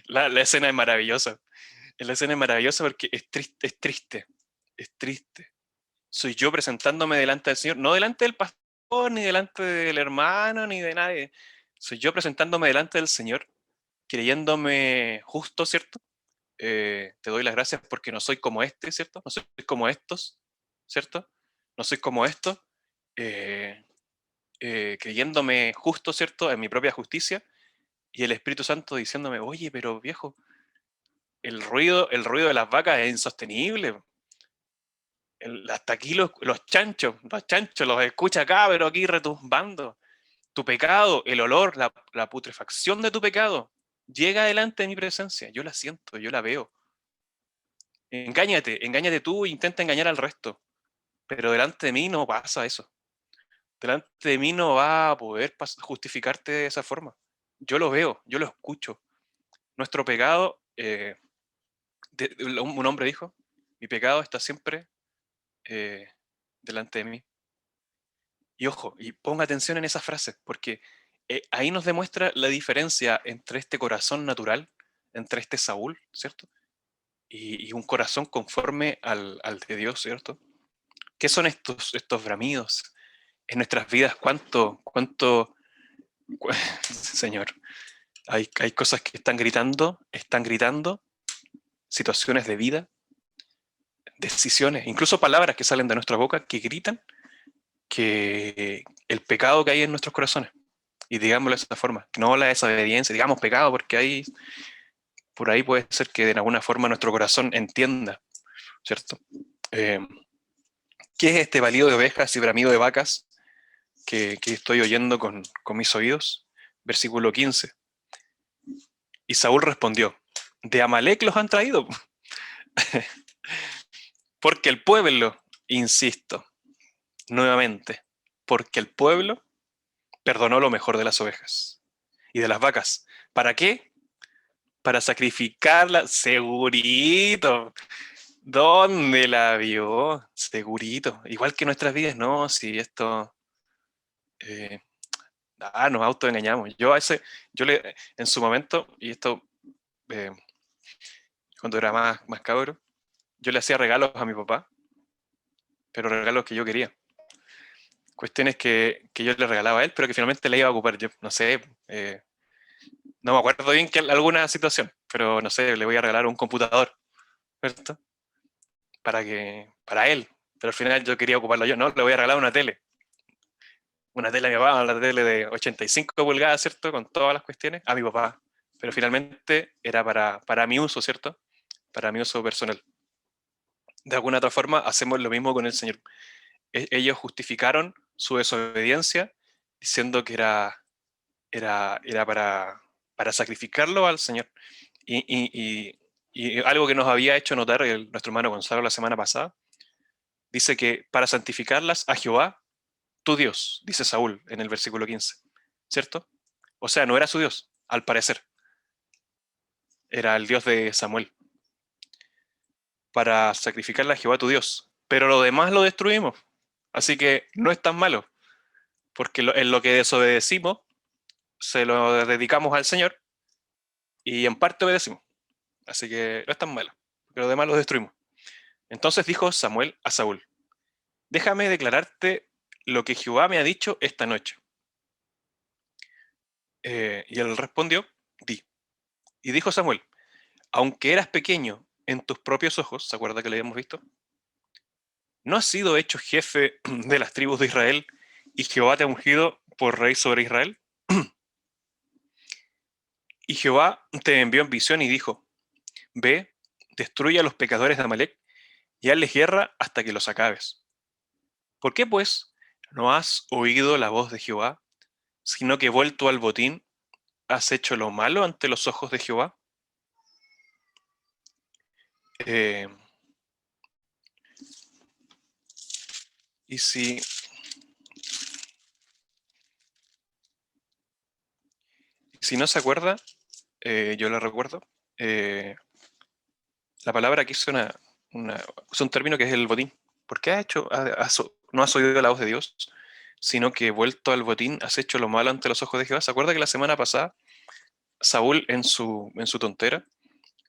La escena es maravillosa. La escena es maravillosa porque es triste. Soy yo presentándome delante del Señor, no delante del pastor, ni delante del hermano, ni de nadie. Soy yo presentándome delante del Señor, creyéndome justo, ¿cierto? Te doy las gracias porque no soy como este, ¿cierto? No soy como estos, ¿cierto? No soy como estos, creyéndome justo, ¿cierto? En mi propia justicia, y el Espíritu Santo diciéndome, oye, pero viejo, el ruido de las vacas es insostenible. Hasta aquí los chanchos los escucha acá, pero aquí retumbando. Tu pecado, el olor, la putrefacción de tu pecado, llega delante de mi presencia. Yo la siento, yo la veo. Engáñate tú e intenta engañar al resto. Pero delante de mí no pasa eso. delante de mí no va a poder justificarte de esa forma. Yo lo veo, yo lo escucho. Nuestro pecado, un hombre dijo, mi pecado está siempre delante de mí. Y ojo, y ponga atención en esa frase, porque ahí nos demuestra la diferencia entre este corazón natural, entre este Saúl, ¿cierto? Y un corazón conforme al de Dios, ¿cierto? ¿Qué son estos bramidos en nuestras vidas? Señor, hay cosas que están gritando, situaciones de vida, decisiones, incluso palabras que salen de nuestra boca que gritan que el pecado que hay en nuestros corazones. Y digámoslo de esa forma, que no la desobediencia, digamos pecado, porque ahí, por ahí puede ser que de alguna forma nuestro corazón entienda, ¿cierto? ¿Qué es este balido de ovejas y bramido de vacas que estoy oyendo con mis oídos? Versículo 15. Y Saúl respondió, de Amalec los han traído, porque el pueblo, insisto, nuevamente, porque el pueblo perdonó lo mejor de las ovejas y de las vacas. ¿Para qué? Para sacrificarla, segurito. ¿Dónde la vio? Segurito. Igual que nuestras vidas, no, si esto... nos autoengañamos. En su momento, y esto eh, cuando era más cabro, yo le hacía regalos a mi papá, pero regalos que yo quería. Cuestiones que yo le regalaba a él, pero que finalmente le iba a ocupar yo. No sé, no me acuerdo bien que alguna situación, pero no sé, le voy a regalar un computador, ¿cierto? Para él, pero al final yo quería ocuparlo yo, no, le voy a regalar una tele a mi papá, una tele de 85 pulgadas, ¿cierto? Con todas las cuestiones, a mi papá, pero finalmente era para mi uso, ¿cierto? Para mi uso personal. De alguna otra forma, hacemos lo mismo con el Señor. Ellos justificaron su desobediencia diciendo que era para sacrificarlo al Señor. Y algo que nos había hecho notar nuestro hermano Gonzalo la semana pasada, dice que para santificarlas a Jehová, tu Dios, dice Saúl en el versículo 15, ¿cierto? O sea, no era su Dios, al parecer. Era el Dios de Samuel. Para sacrificarla a Jehová, tu Dios. Pero lo demás lo destruimos. Así que no es tan malo, porque en lo que desobedecimos, se lo dedicamos al Señor y en parte obedecimos. Así que no es tan malo, porque lo demás lo destruimos. Entonces dijo Samuel a Saúl, déjame declararte lo que Jehová me ha dicho esta noche. Y él respondió, di. Y dijo Samuel, aunque eras pequeño en tus propios ojos, ¿se acuerda que lo habíamos visto? ¿No has sido hecho jefe de las tribus de Israel y Jehová te ha ungido por rey sobre Israel? Y Jehová te envió en visión y dijo, ve, destruye a los pecadores de Amalec y hazles guerra hasta que los acabes. ¿Por qué, pues, no has oído la voz de Jehová, sino que vuelto al botín, has hecho lo malo ante los ojos de Jehová? Eh, y si no se acuerda, yo le recuerdo, la palabra aquí es un término que es el botín. ¿Por qué no has oído la voz de Dios, sino que vuelto al botín has hecho lo malo ante los ojos de Jehová? ¿Se acuerda que la semana pasada Saúl en su tontera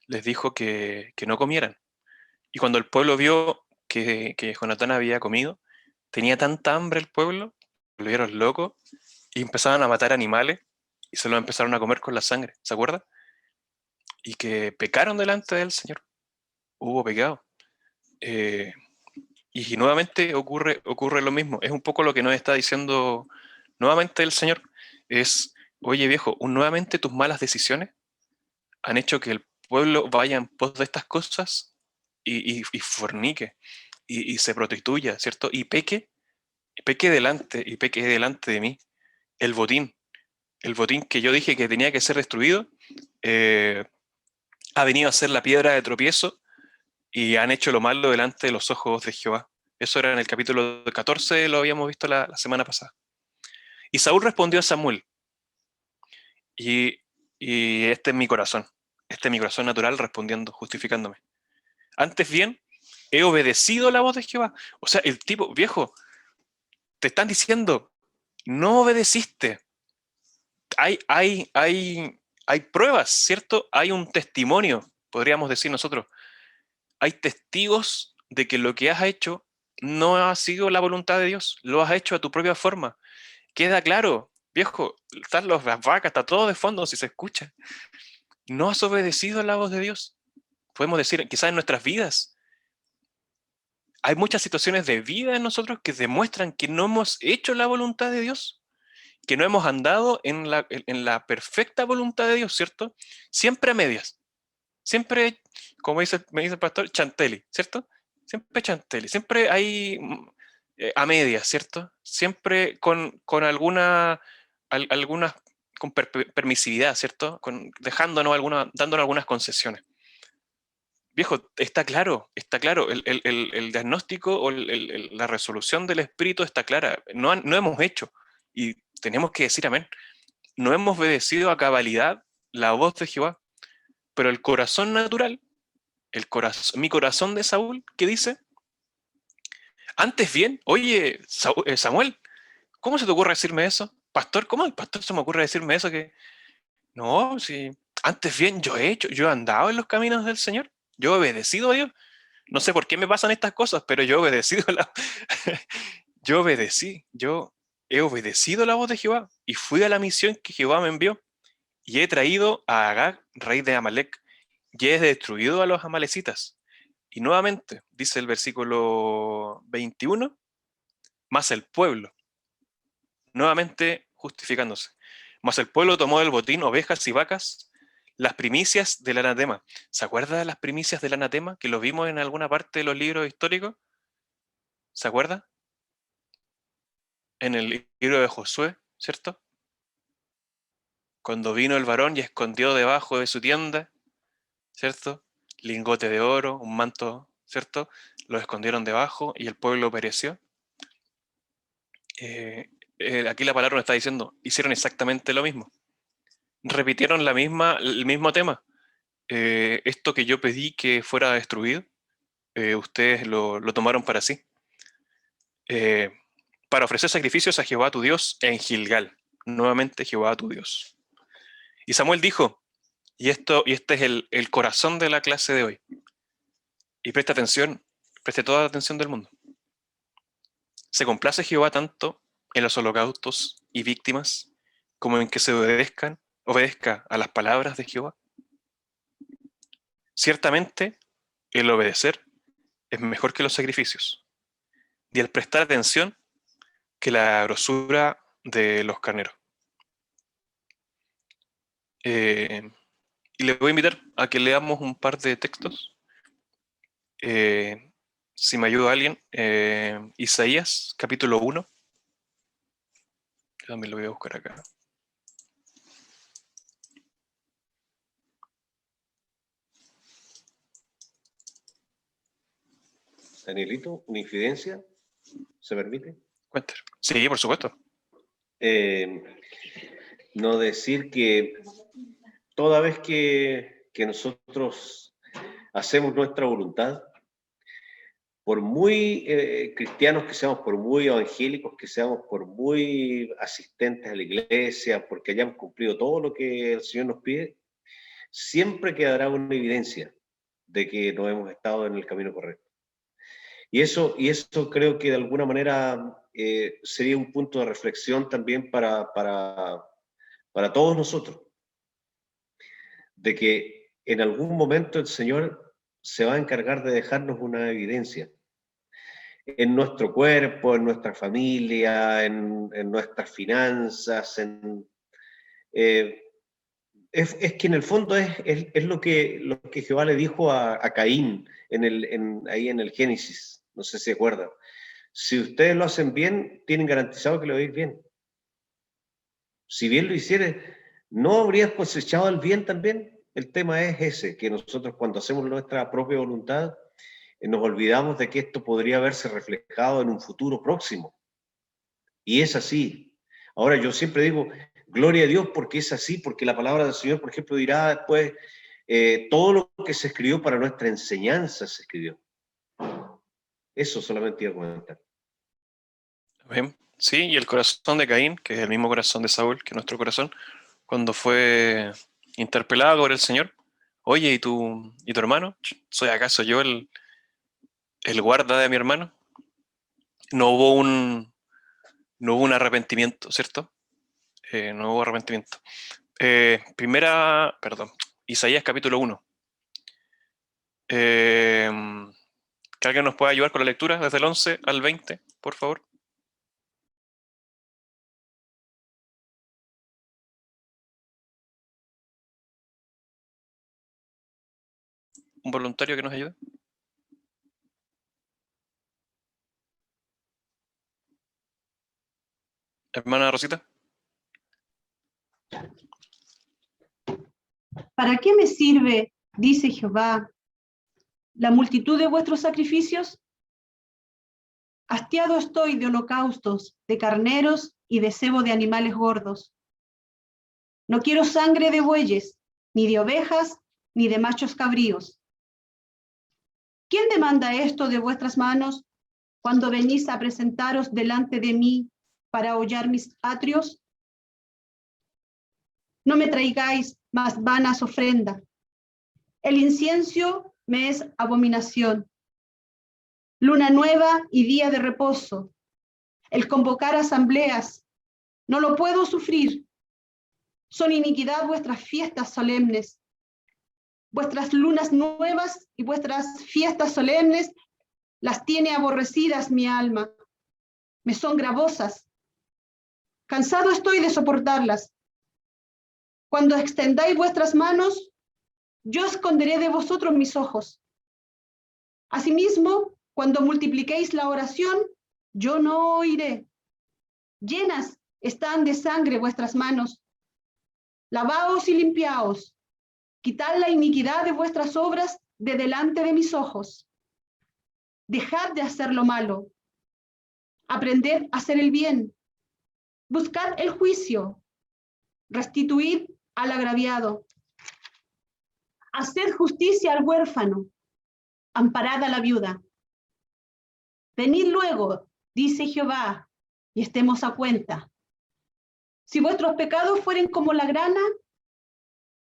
les dijo que no comieran? Y cuando el pueblo vio que Jonatán había comido, tenía tanta hambre el pueblo, lo vieron loco y empezaron a matar animales y se lo empezaron a comer con la sangre, ¿se acuerda? Y que pecaron delante del Señor. Hubo pecado. Eh, y nuevamente ocurre lo mismo. Es un poco lo que nos está diciendo nuevamente el Señor. Es, oye viejo, nuevamente tus malas decisiones han hecho que el pueblo vaya en pos de estas cosas y fornique y se prostituya, ¿cierto? Y peque delante de mí. El botín, el botín que yo dije que tenía que ser destruido, ha venido a ser la piedra de tropiezo y han hecho lo malo delante de los ojos de Jehová. Eso era en el capítulo 14, lo habíamos visto la semana pasada. Y Saúl respondió a Samuel, y este es mi corazón natural respondiendo, justificándome. Antes bien, he obedecido la voz de Jehová. O sea, el tipo, viejo, te están diciendo, no obedeciste. Hay pruebas, ¿cierto? Hay un testimonio, podríamos decir nosotros. Hay testigos de que lo que has hecho no ha sido la voluntad de Dios, lo has hecho a tu propia forma. Queda claro, viejo, están las vacas, está todo de fondo si se escucha. No has obedecido a la voz de Dios. Podemos decir, quizás en nuestras vidas, hay muchas situaciones de vida en nosotros que demuestran que no hemos hecho la voluntad de Dios, que no hemos andado en la perfecta voluntad de Dios, ¿cierto? Siempre a medias. Siempre, como me dice el pastor, chantelli, ¿cierto? Siempre chantelli. Siempre hay a medias, ¿cierto? Siempre con algunas con permisividad, ¿cierto? Dándonos algunas concesiones. Viejo, está claro, el diagnóstico o la resolución del espíritu está clara. No hemos hecho, y tenemos que decir amén, no hemos obedecido a cabalidad la voz de Jehová, pero el corazón natural, mi corazón de Saúl, ¿qué dice? Antes bien, oye, Samuel, ¿cómo se te ocurre decirme eso? Pastor, ¿cómo el pastor se me ocurre decirme eso? Que no, si antes bien yo he andado en los caminos del Señor, yo he obedecido a Dios. No sé por qué me pasan estas cosas, pero yo he obedecido yo he obedecido la voz de Jehová y fui a la misión que Jehová me envió y he traído a Agag, rey de Amalek, y he destruido a los amalecitas. Y nuevamente, dice el versículo 21, más el pueblo, nuevamente justificándose. Más el pueblo tomó del botín ovejas y vacas, las primicias del anatema. ¿Se acuerda de las primicias del anatema? Que lo vimos en alguna parte de los libros históricos. ¿Se acuerda? En el libro de Josué, ¿cierto? Cuando vino el varón y escondió debajo de su tienda, ¿cierto? Lingote de oro, un manto, ¿cierto? Lo escondieron debajo y el pueblo pereció. Aquí la palabra nos está diciendo, hicieron exactamente lo mismo. Repitieron el mismo tema. Esto que yo pedí que fuera destruido, ustedes lo tomaron para sí. Para ofrecer sacrificios a Jehová tu Dios en Gilgal. Nuevamente Jehová tu Dios. Y Samuel dijo, y este es el corazón de la clase de hoy. Y preste toda la atención del mundo. ¿Se complace Jehová tanto en los holocaustos y víctimas como en que se obedezca a las palabras de Jehová? Ciertamente, el obedecer es mejor que los sacrificios, y el prestar atención que la grosura de los carneros. Y le voy a invitar a que leamos un par de textos. Si me ayuda alguien, Isaías, capítulo 1. Yo también lo voy a buscar acá.
Danielito, ¿una infidencia se permite?
Cuéntame. Sí, por supuesto.
No decir que toda vez que nosotros hacemos nuestra voluntad, por muy cristianos que seamos, por muy evangélicos que seamos, por muy asistentes a la iglesia, porque hayamos cumplido todo lo que el Señor nos pide, siempre quedará una evidencia de que no hemos estado en el camino correcto. Y eso creo que de alguna manera sería un punto de reflexión también para todos nosotros, de que en algún momento el Señor se va a encargar de dejarnos una evidencia en nuestro cuerpo, en nuestra familia, en nuestras finanzas, es que en el fondo es lo que Jehová le dijo a Caín ahí en el Génesis, no sé si se acuerdan. Si ustedes lo hacen bien, tienen garantizado que lo va a ir bien. Si bien lo hicieres, ¿no habrías cosechado el bien también? El tema es ese, que nosotros cuando hacemos nuestra propia voluntad, nos olvidamos de que esto podría verse reflejado en un futuro próximo. Y es así. Ahora, yo siempre digo, gloria a Dios porque es así, porque la palabra del Señor, por ejemplo, dirá después, todo lo que se escribió para nuestra enseñanza se escribió. Eso solamente iba a comentar.
Amén. Sí, y el corazón de Caín, que es el mismo corazón de Saúl, que nuestro corazón, cuando fue interpelado por el Señor, oye, ¿y tu hermano? ¿Soy acaso yo el guarda de mi hermano? No hubo un arrepentimiento, ¿cierto? No hubo arrepentimiento. Isaías capítulo 1. ¿Que alguien nos pueda ayudar con la lectura desde el 11 al 20, por favor? ¿Un voluntario que nos ayude? Hermana Rosita.
¿Para qué me sirve, dice Jehová, la multitud de vuestros sacrificios? Hastiado estoy de holocaustos, de carneros y de cebo de animales gordos. No quiero sangre de bueyes, ni de ovejas, ni de machos cabríos. ¿Quién demanda esto de vuestras manos cuando venís a presentaros delante de mí para hollar mis atrios? No me traigáis más vanas ofrendas. El incienso me es abominación. Luna nueva y día de reposo. El convocar asambleas, no lo puedo sufrir. Son iniquidad vuestras fiestas solemnes. Vuestras lunas nuevas y vuestras fiestas solemnes las tiene aborrecidas mi alma. Me son gravosas. Cansado estoy de soportarlas. Cuando extendáis vuestras manos, yo esconderé de vosotros mis ojos. Asimismo, cuando multipliquéis la oración, yo no oiré. Llenas están de sangre vuestras manos. Lavaos y limpiaos. Quitad la iniquidad de vuestras obras de delante de mis ojos. Dejad de hacer lo malo. Aprended a hacer el bien. Buscad el juicio. Restituid al agraviado. Haced justicia al huérfano. Amparad a la viuda. Venid luego, dice Jehová, y estemos a cuenta. Si vuestros pecados fueren como la grana,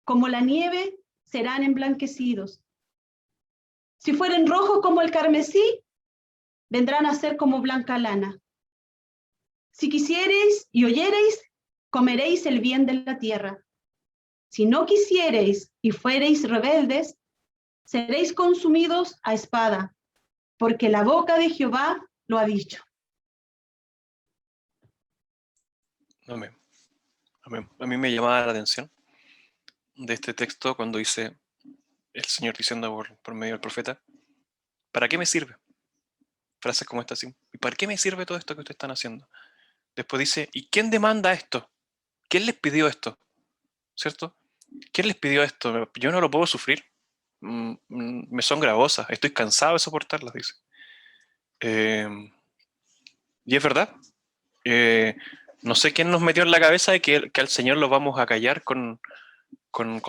como la nieve, serán emblanquecidos. Si fueren rojos como el carmesí, vendrán a ser como blanca lana. Si quisiereis y oyereis, comeréis el bien de la tierra. Si no quisiereis y fuereis rebeldes, seréis consumidos a espada, porque la boca de Jehová lo ha dicho.
Amén. Amén. A mí me llamaba la atención de este texto cuando dice el Señor diciendo por medio del profeta, ¿para qué me sirve? Frases como esta, así, ¿y para qué me sirve todo esto que ustedes están haciendo? Después dice, ¿y quién demanda esto? ¿Quién les pidió esto? ¿Cierto? ¿Quién les pidió esto? Yo no lo puedo sufrir. Me son gravosas. Estoy cansado de soportarlas, dice. Y es verdad. No sé quién nos metió en la cabeza de que al Señor lo vamos a callar con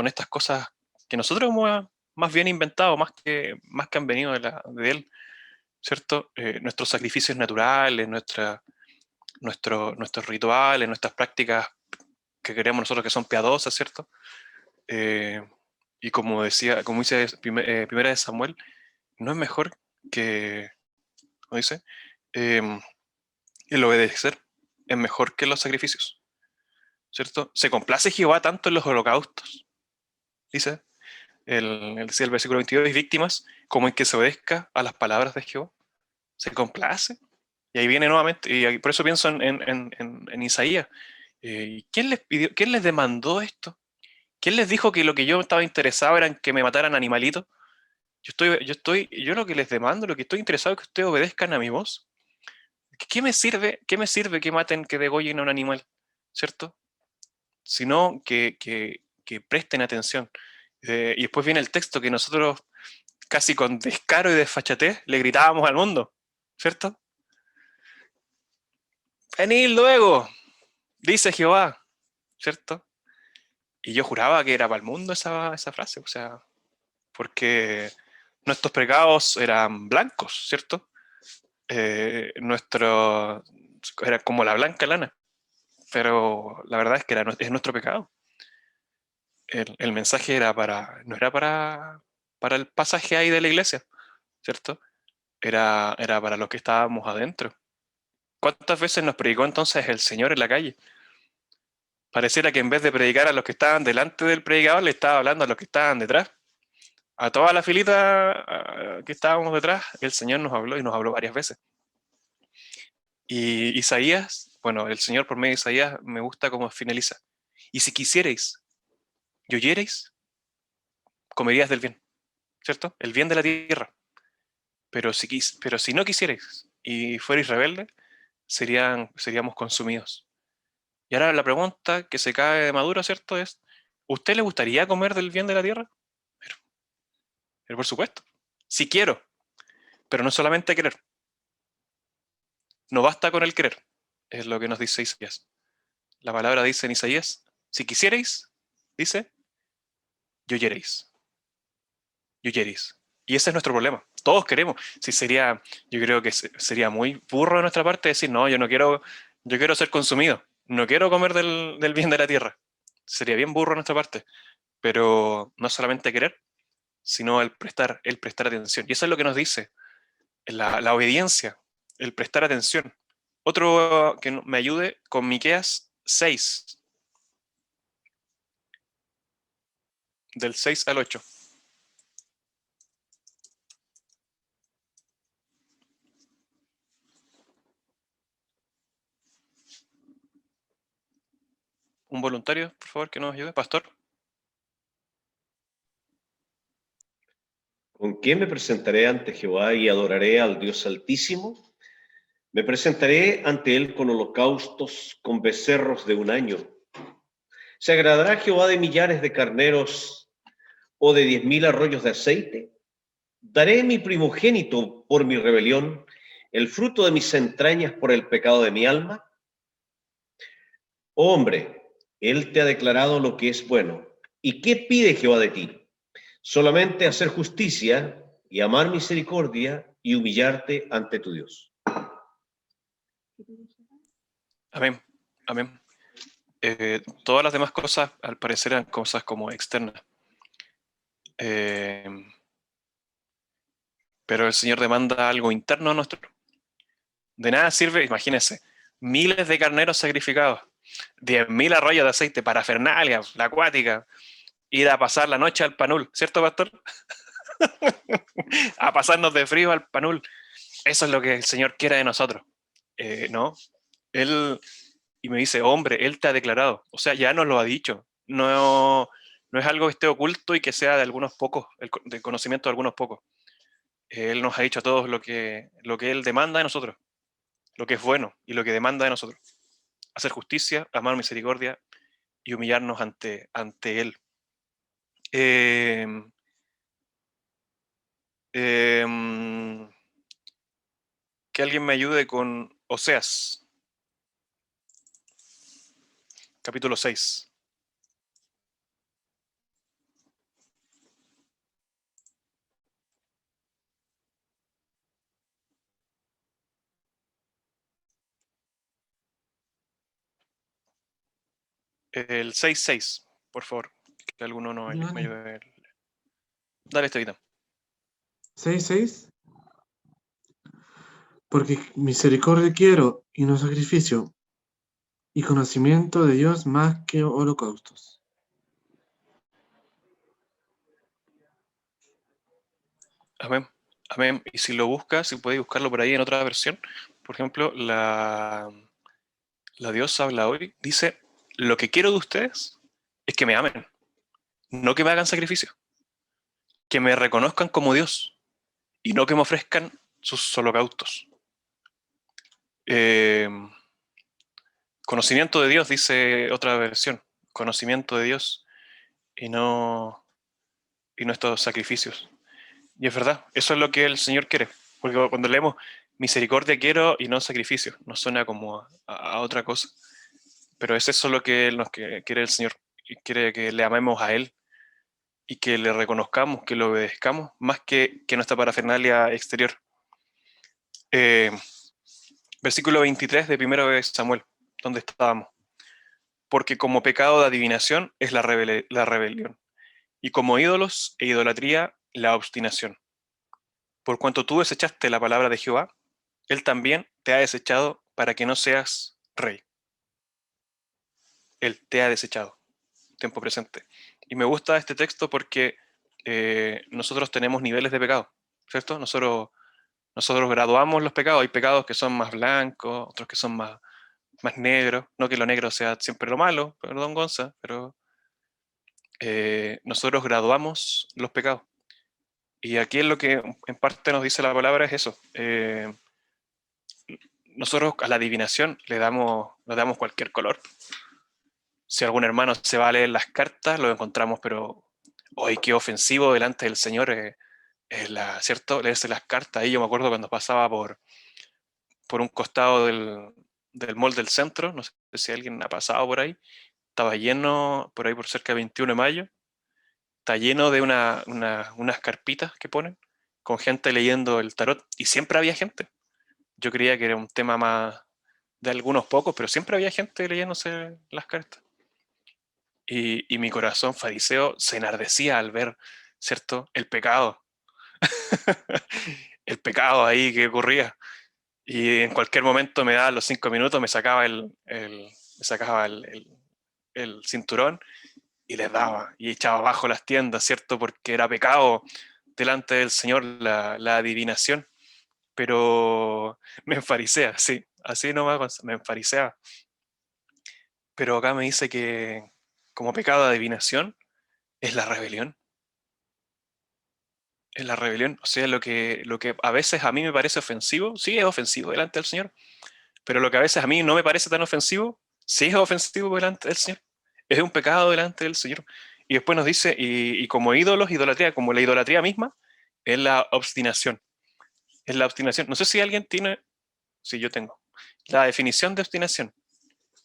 estas cosas que nosotros hemos más bien inventado, más que han venido de Él, ¿cierto? Nuestros sacrificios naturales, nuestros rituales, nuestras prácticas que creemos nosotros que son piadosas, ¿cierto? Y como dice Primera de Samuel, no es mejor que, ¿cómo dice? El obedecer es mejor que los sacrificios, ¿cierto? Se complace Jehová tanto en los holocaustos, dice decía el versículo 22, víctimas, como en que se obedezca a las palabras de Jehová. Se complace. Y ahí viene nuevamente, y por eso pienso en Isaías. ¿Quién les pidió, quién les demandó esto? ¿Quién les dijo que lo que yo estaba interesado era en que me mataran animalitos? Yo lo que les demando, lo que estoy interesado es que ustedes obedezcan a mi voz. ¿Qué me sirve que maten, que degollen a un animal? ¿Cierto? Sino que presten atención. Y después viene el texto que nosotros casi con descaro y desfachatez le gritábamos al mundo, ¿cierto? Venid luego, dice Jehová, ¿cierto? Y yo juraba que era para el mundo esa frase, o sea, porque nuestros pecados eran blancos, ¿cierto? Era como la blanca lana, pero la verdad es que es nuestro pecado. El mensaje no era para el pasaje ahí de la iglesia, ¿cierto? Era para los que estábamos adentro. ¿Cuántas veces nos predicó entonces el Señor en la calle? Pareciera que en vez de predicar a los que estaban delante del predicador, le estaba hablando a los que estaban detrás. A toda la filita que estábamos detrás, el Señor nos habló y nos habló varias veces. Y Isaías, bueno, el Señor por medio de Isaías me gusta cómo finaliza. Y si quisierais y oyereis, comerías del bien, ¿cierto? El bien de la tierra. Pero si no quisierais y fuerais rebeldes, seríamos consumidos. Y ahora la pregunta que se cae de maduro, ¿cierto? Es, ¿usted le gustaría comer del bien de la tierra? Pero por supuesto, si quiero, pero no solamente querer. No basta con el querer, es lo que nos dice Isaías. La palabra dice en Isaías, si quisierais, dice, y oyereis. Y oyereis. Y ese es nuestro problema. Todos queremos. Yo creo que sería muy burro de nuestra parte decir, no, yo quiero ser consumido. No quiero comer del bien de la tierra. Sería bien burro de nuestra parte. Pero no solamente querer, sino el prestar atención. Y eso es lo que nos dice la obediencia, el prestar atención. Otro que me ayude con Miqueas 6, del 6 al 8. Un voluntario, por favor, que nos ayude. Pastor.
¿Con quién me presentaré ante Jehová y adoraré al Dios Altísimo? Me presentaré ante él con holocaustos, con becerros de un año. ¿Se agradará Jehová de millares de carneros o de 10,000 arroyos de aceite? Daré mi primogénito por mi rebelión, el fruto de mis entrañas por el pecado de mi alma. Oh hombre, él te ha declarado lo que es bueno. ¿Y qué pide Jehová de ti? Solamente hacer justicia y amar misericordia y humillarte ante tu Dios.
Amén. Amén. Todas las demás cosas, al parecer, eran cosas como externas. Pero el Señor demanda algo interno a nuestro. De nada sirve, imagínense, miles de carneros sacrificados, 10,000 arroyos de aceite, parafernalia, la acuática, ir a pasar la noche al Panul, ¿cierto, pastor? A pasarnos de frío al Panul. Eso es lo que el Señor quiere de nosotros. No, Él, y me dice, hombre, Él te ha declarado. O sea, ya nos lo ha dicho. No, no es algo que esté oculto y que sea de algunos pocos, del conocimiento de algunos pocos. Él nos ha dicho a todos lo que Él demanda de nosotros, lo que es bueno y lo que demanda de nosotros. Hacer justicia, amar misericordia y humillarnos ante Él. Que alguien me ayude con Oseas, capítulo 6. El 6:6, por favor, que alguno me ayude. Dale, Estevita.
6:6. Porque misericordia quiero y no sacrificio, y conocimiento de Dios más que holocaustos.
Amén. Amén. Y si lo buscas, si puedes buscarlo por ahí en otra versión, por ejemplo, la Dios habla hoy, dice, lo que quiero de ustedes es que me amen, no que me hagan sacrificio, que me reconozcan como Dios y no que me ofrezcan sus holocaustos. Conocimiento de Dios, dice otra versión, conocimiento de Dios y no estos sacrificios. Y es verdad, eso es lo que el Señor quiere, porque cuando leemos misericordia quiero y no sacrificio, nos suena como a otra cosa. Pero es eso lo que quiere el Señor. Y quiere que le amemos a Él y que le reconozcamos, que lo obedezcamos, más que nuestra parafernalia exterior. Versículo 23 de 1 de Samuel, donde estábamos. Porque como pecado de adivinación es la rebelión, y como ídolos e idolatría la obstinación. Por cuanto tú desechaste la palabra de Jehová, Él también te ha desechado para que no seas rey. Él te ha desechado, tiempo presente. Y me gusta este texto porque nosotros tenemos niveles de pecado, ¿cierto? Nosotros graduamos los pecados. Hay pecados que son más blancos, otros que son más negros. No que lo negro sea siempre lo malo, perdón, Gonza, pero nosotros graduamos los pecados. Y aquí es lo que en parte nos dice la palabra es eso. Nosotros a la adivinación le damos cualquier color. Si algún hermano se va a leer las cartas, lo encontramos, pero hoy qué ofensivo delante del Señor ¿cierto? Leerse las cartas. Ahí yo me acuerdo cuando pasaba por un costado del mall del centro, no sé si alguien ha pasado por ahí, estaba lleno, por ahí por cerca de 21 de mayo, está lleno de unas carpitas que ponen, con gente leyendo el tarot, y siempre había gente. Yo creía que era un tema más de algunos pocos, pero siempre había gente leyéndose las cartas. Y mi corazón fariseo se enardecía al ver, ¿cierto?, el pecado. El pecado ahí que ocurría. Y en cualquier momento me daba los 5 minutos, me sacaba el cinturón y les daba, y echaba abajo las tiendas, ¿cierto? Porque era pecado delante del Señor la adivinación. Pero me enfarisea, sí, así nomás me enfarisea. Pero acá me dice que como pecado de adivinación es la rebelión. Es la rebelión. O sea, lo que a veces a mí me parece ofensivo, sí es ofensivo delante del Señor. Pero lo que a veces a mí no me parece tan ofensivo, sí es ofensivo delante del Señor. Es un pecado delante del Señor. Y después nos dice, y como ídolos, idolatría, como la idolatría misma, es la obstinación. Es la obstinación. No sé si alguien tiene, si yo tengo, la definición de obstinación.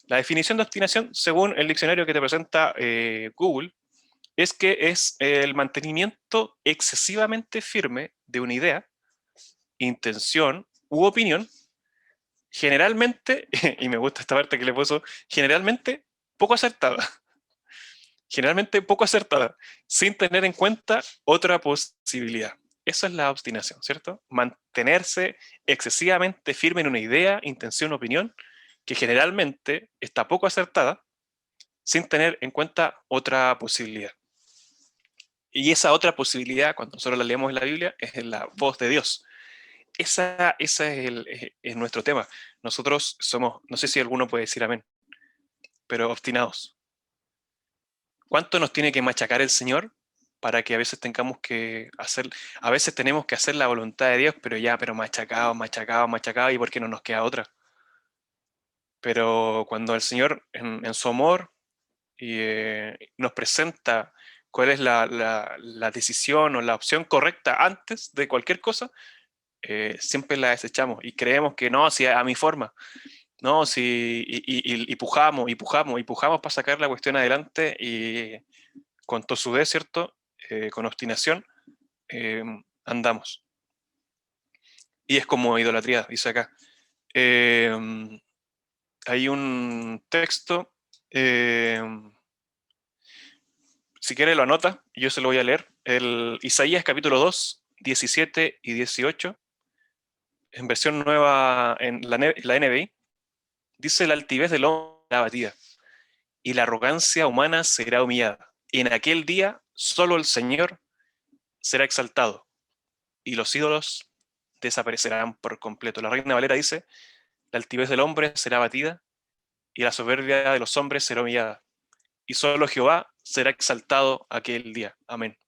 La definición de obstinación, según el diccionario que te presenta Google, es que es el mantenimiento excesivamente firme de una idea, intención u opinión, generalmente, y me gusta esta parte que le puso, generalmente poco acertada. Generalmente poco acertada, sin tener en cuenta otra posibilidad. Eso es la obstinación, ¿cierto? Mantenerse excesivamente firme en una idea, intención, opinión, que generalmente está poco acertada, sin tener en cuenta otra posibilidad. Y esa otra posibilidad, cuando nosotros la leemos en la Biblia, es en la voz de Dios. Ese es nuestro tema. Nosotros somos, no sé si alguno puede decir amén, pero obstinados. ¿Cuánto nos tiene que machacar el Señor para que a veces tengamos que a veces tenemos que hacer la voluntad de Dios, pero machacado, machacado, machacado, y por qué no nos queda otra? Pero cuando el Señor en su amor nos presenta cuál es la decisión o la opción correcta antes de cualquier cosa, siempre la desechamos y creemos que no, si a mi forma, no, si y pujamos, y pujamos, y pujamos para sacar la cuestión adelante, y con tosudez, ¿cierto? Con obstinación, andamos. Y es como idolatría, dice acá. Hay un texto, si quiere lo anota, yo se lo voy a leer. El Isaías capítulo 2, 17 y 18, en versión nueva en la NBI, dice: la altivez del hombre será abatida, y la arrogancia humana será humillada. Y en aquel día solo el Señor será exaltado, y los ídolos desaparecerán por completo. La Reina Valera dice: la altivez del hombre será abatida, y la soberbia de los hombres será humillada, y solo Jehová será exaltado aquel día. Amén.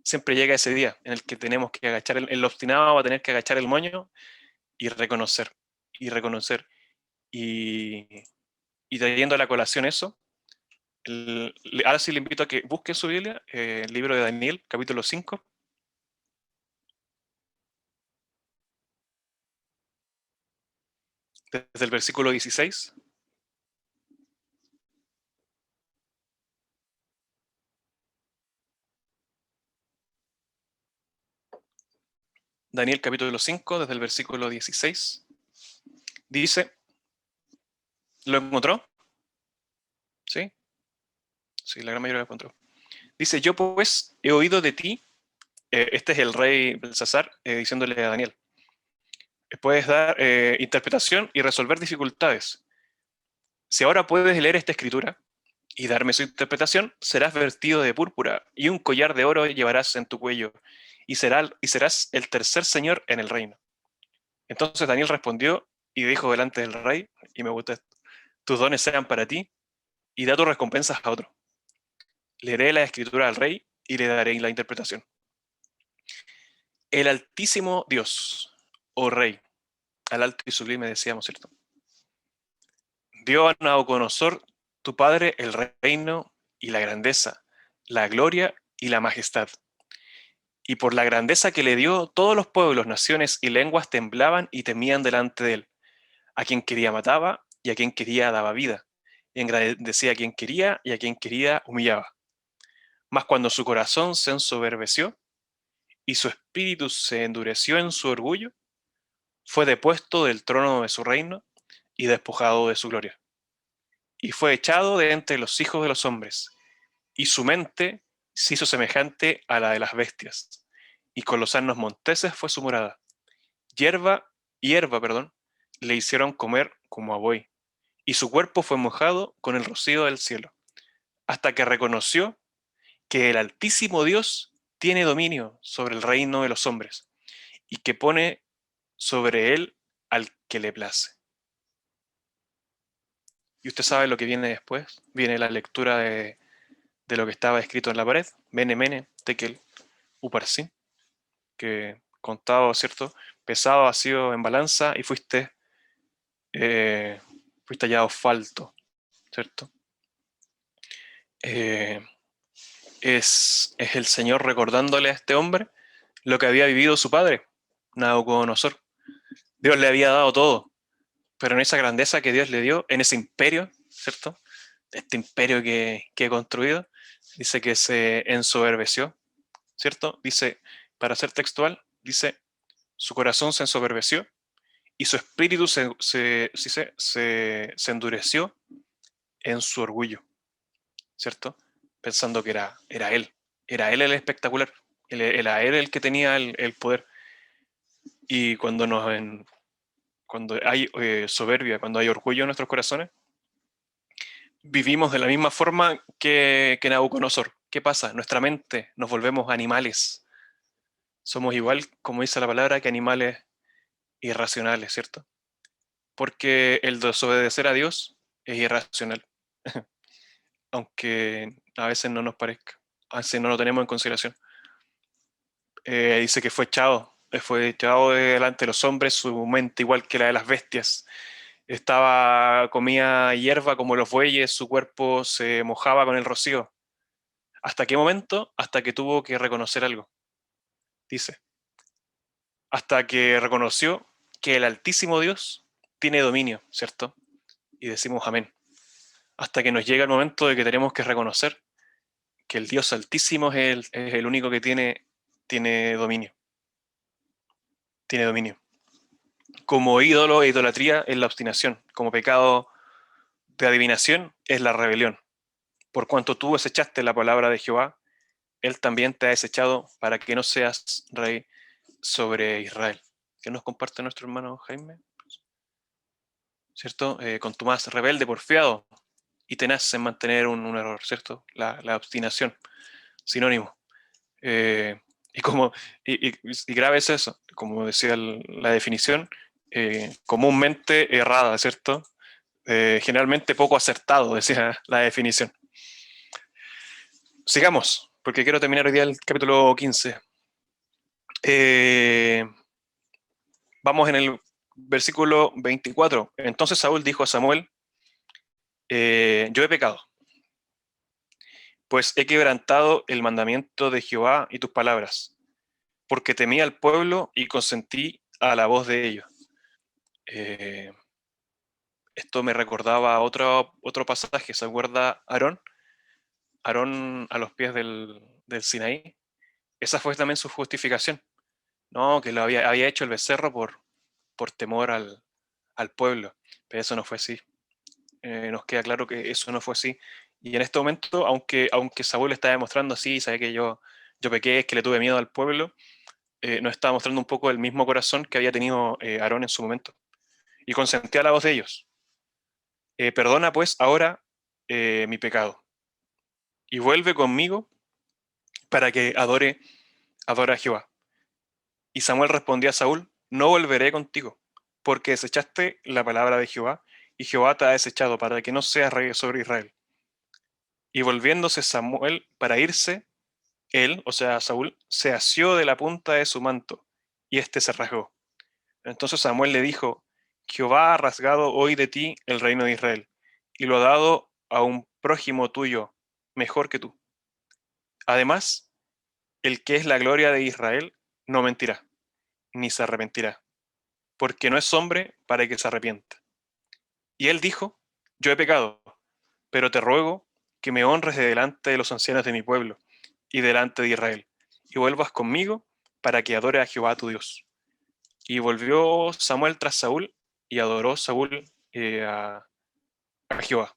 Siempre llega ese día en el que tenemos que agachar, el obstinado va a tener que agachar el moño y reconocer, y reconocer. Y, y trayendo a la colación eso, ahora sí le invito a que busque su Biblia, el libro de Daniel, capítulo 5. Desde el versículo 16. Daniel capítulo 5, desde el versículo 16. Dice, ¿lo encontró? ¿Sí? Sí, la gran mayoría lo encontró. Dice, yo pues he oído de ti, este es el rey Belsasar diciéndole a Daniel, puedes dar interpretación y resolver dificultades. Si ahora puedes leer esta escritura y darme su interpretación, serás vestido de púrpura y un collar de oro llevarás en tu cuello y serás el tercer señor en el reino. Entonces Daniel respondió y dijo delante del rey, y me gusta esto, tus dones sean para ti y da tus recompensas a otro. Leeré la escritura al rey y le daré la interpretación. El altísimo Dios, oh rey, al alto y sublime decíamos, ¿cierto? Dio a Nabucodonosor, tu padre, el reino y la grandeza, la gloria y la majestad. Y por la grandeza que le dio, todos los pueblos, naciones y lenguas temblaban y temían delante de él. A quien quería mataba y a quien quería daba vida. Y engrandecía a quien quería y a quien quería humillaba. Mas cuando su corazón se ensoberbeció y su espíritu se endureció en su orgullo, fue depuesto del trono de su reino y despojado de su gloria. Y fue echado de entre los hijos de los hombres, y su mente se hizo semejante a la de las bestias, y con los asnos monteses fue su morada. Hierba, le hicieron comer como a buey, y su cuerpo fue mojado con el rocío del cielo, hasta que reconoció que el Altísimo Dios tiene dominio sobre el reino de los hombres, y que pone sobre él al que le place. Y usted sabe lo que viene después. Viene la lectura de lo que estaba escrito en la pared. Mene, mene, tekel, uparsin. Que contado, ¿cierto? Pesado ha sido en balanza y fuiste hallado falto, ¿cierto? Es el Señor recordándole a este hombre lo que había vivido su padre, Nabucodonosor. Dios le había dado todo, pero en esa grandeza que Dios le dio, en ese imperio, ¿cierto? Este imperio que he construido, dice que se ensoberbeció, ¿cierto? Dice, para ser textual, dice, su corazón se ensoberbeció y su espíritu se endureció en su orgullo, ¿cierto? Pensando que era él el espectacular, era él el que tenía el poder. Y cuando cuando hay soberbia, cuando hay orgullo en nuestros corazones, vivimos de la misma forma que Nabucodonosor. ¿Qué pasa? Nuestra mente, nos volvemos animales. Somos igual, como dice la palabra, que animales irracionales, ¿cierto? Porque el desobedecer a Dios es irracional, aunque a veces no nos parezca, a veces no lo tenemos en consideración. Dice que fue echado de delante de los hombres, su mente igual que la de las bestias. Comía hierba como los bueyes, su cuerpo se mojaba con el rocío. ¿Hasta qué momento? Hasta que tuvo que reconocer algo. Dice, hasta que reconoció que el Altísimo Dios tiene dominio, ¿cierto? Y decimos amén. Hasta que nos llega el momento de que tenemos que reconocer que el Dios Altísimo es el único que tiene dominio. Tiene dominio. Como ídolo e idolatría es la obstinación. Como pecado de adivinación es la rebelión. Por cuanto tú desechaste la palabra de Jehová, Él también te ha desechado para que no seas rey sobre Israel. ¿Qué nos comparte nuestro hermano Jaime? ¿Cierto? Contumaz, rebelde, porfiado y tenaz en mantener un error, ¿cierto? La obstinación, sinónimo. Y grave es eso, como decía la definición, comúnmente errada, ¿cierto? Generalmente poco acertado, decía la definición. Sigamos, porque quiero terminar hoy día el capítulo 15. Vamos en el versículo 24. Entonces Saúl dijo a Samuel, yo he pecado, pues he quebrantado el mandamiento de Jehová y tus palabras, porque temí al pueblo y consentí a la voz de ellos. Esto me recordaba otro pasaje, ¿se acuerda Aarón? Aarón a los pies del Sinaí. Esa fue también su justificación. No, que lo había hecho el becerro por temor al pueblo, pero eso no fue así. Nos queda claro que eso no fue así. Y en este momento, aunque Saúl está demostrando así, sabe que yo pequé, es que le tuve miedo al pueblo, nos está mostrando un poco el mismo corazón que había tenido Aarón en su momento. Y consentía la voz de ellos. Perdona pues ahora mi pecado. Y vuelve conmigo para que adore a Jehová. Y Samuel respondió a Saúl, no volveré contigo, porque desechaste la palabra de Jehová, y Jehová te ha desechado para que no seas rey sobre Israel. Y volviéndose Samuel para irse, él, o sea, Saúl, se asió de la punta de su manto, y éste se rasgó. Entonces Samuel le dijo, Jehová ha rasgado hoy de ti el reino de Israel, y lo ha dado a un prójimo tuyo, mejor que tú. Además, el que es la gloria de Israel no mentirá, ni se arrepentirá, porque no es hombre para que se arrepienta. Y él dijo, yo he pecado, pero te ruego que me honres de delante de los ancianos de mi pueblo y delante de Israel, y vuelvas conmigo para que adore a Jehová tu Dios. Y volvió Samuel tras Saúl, y adoró Saúl a Jehová.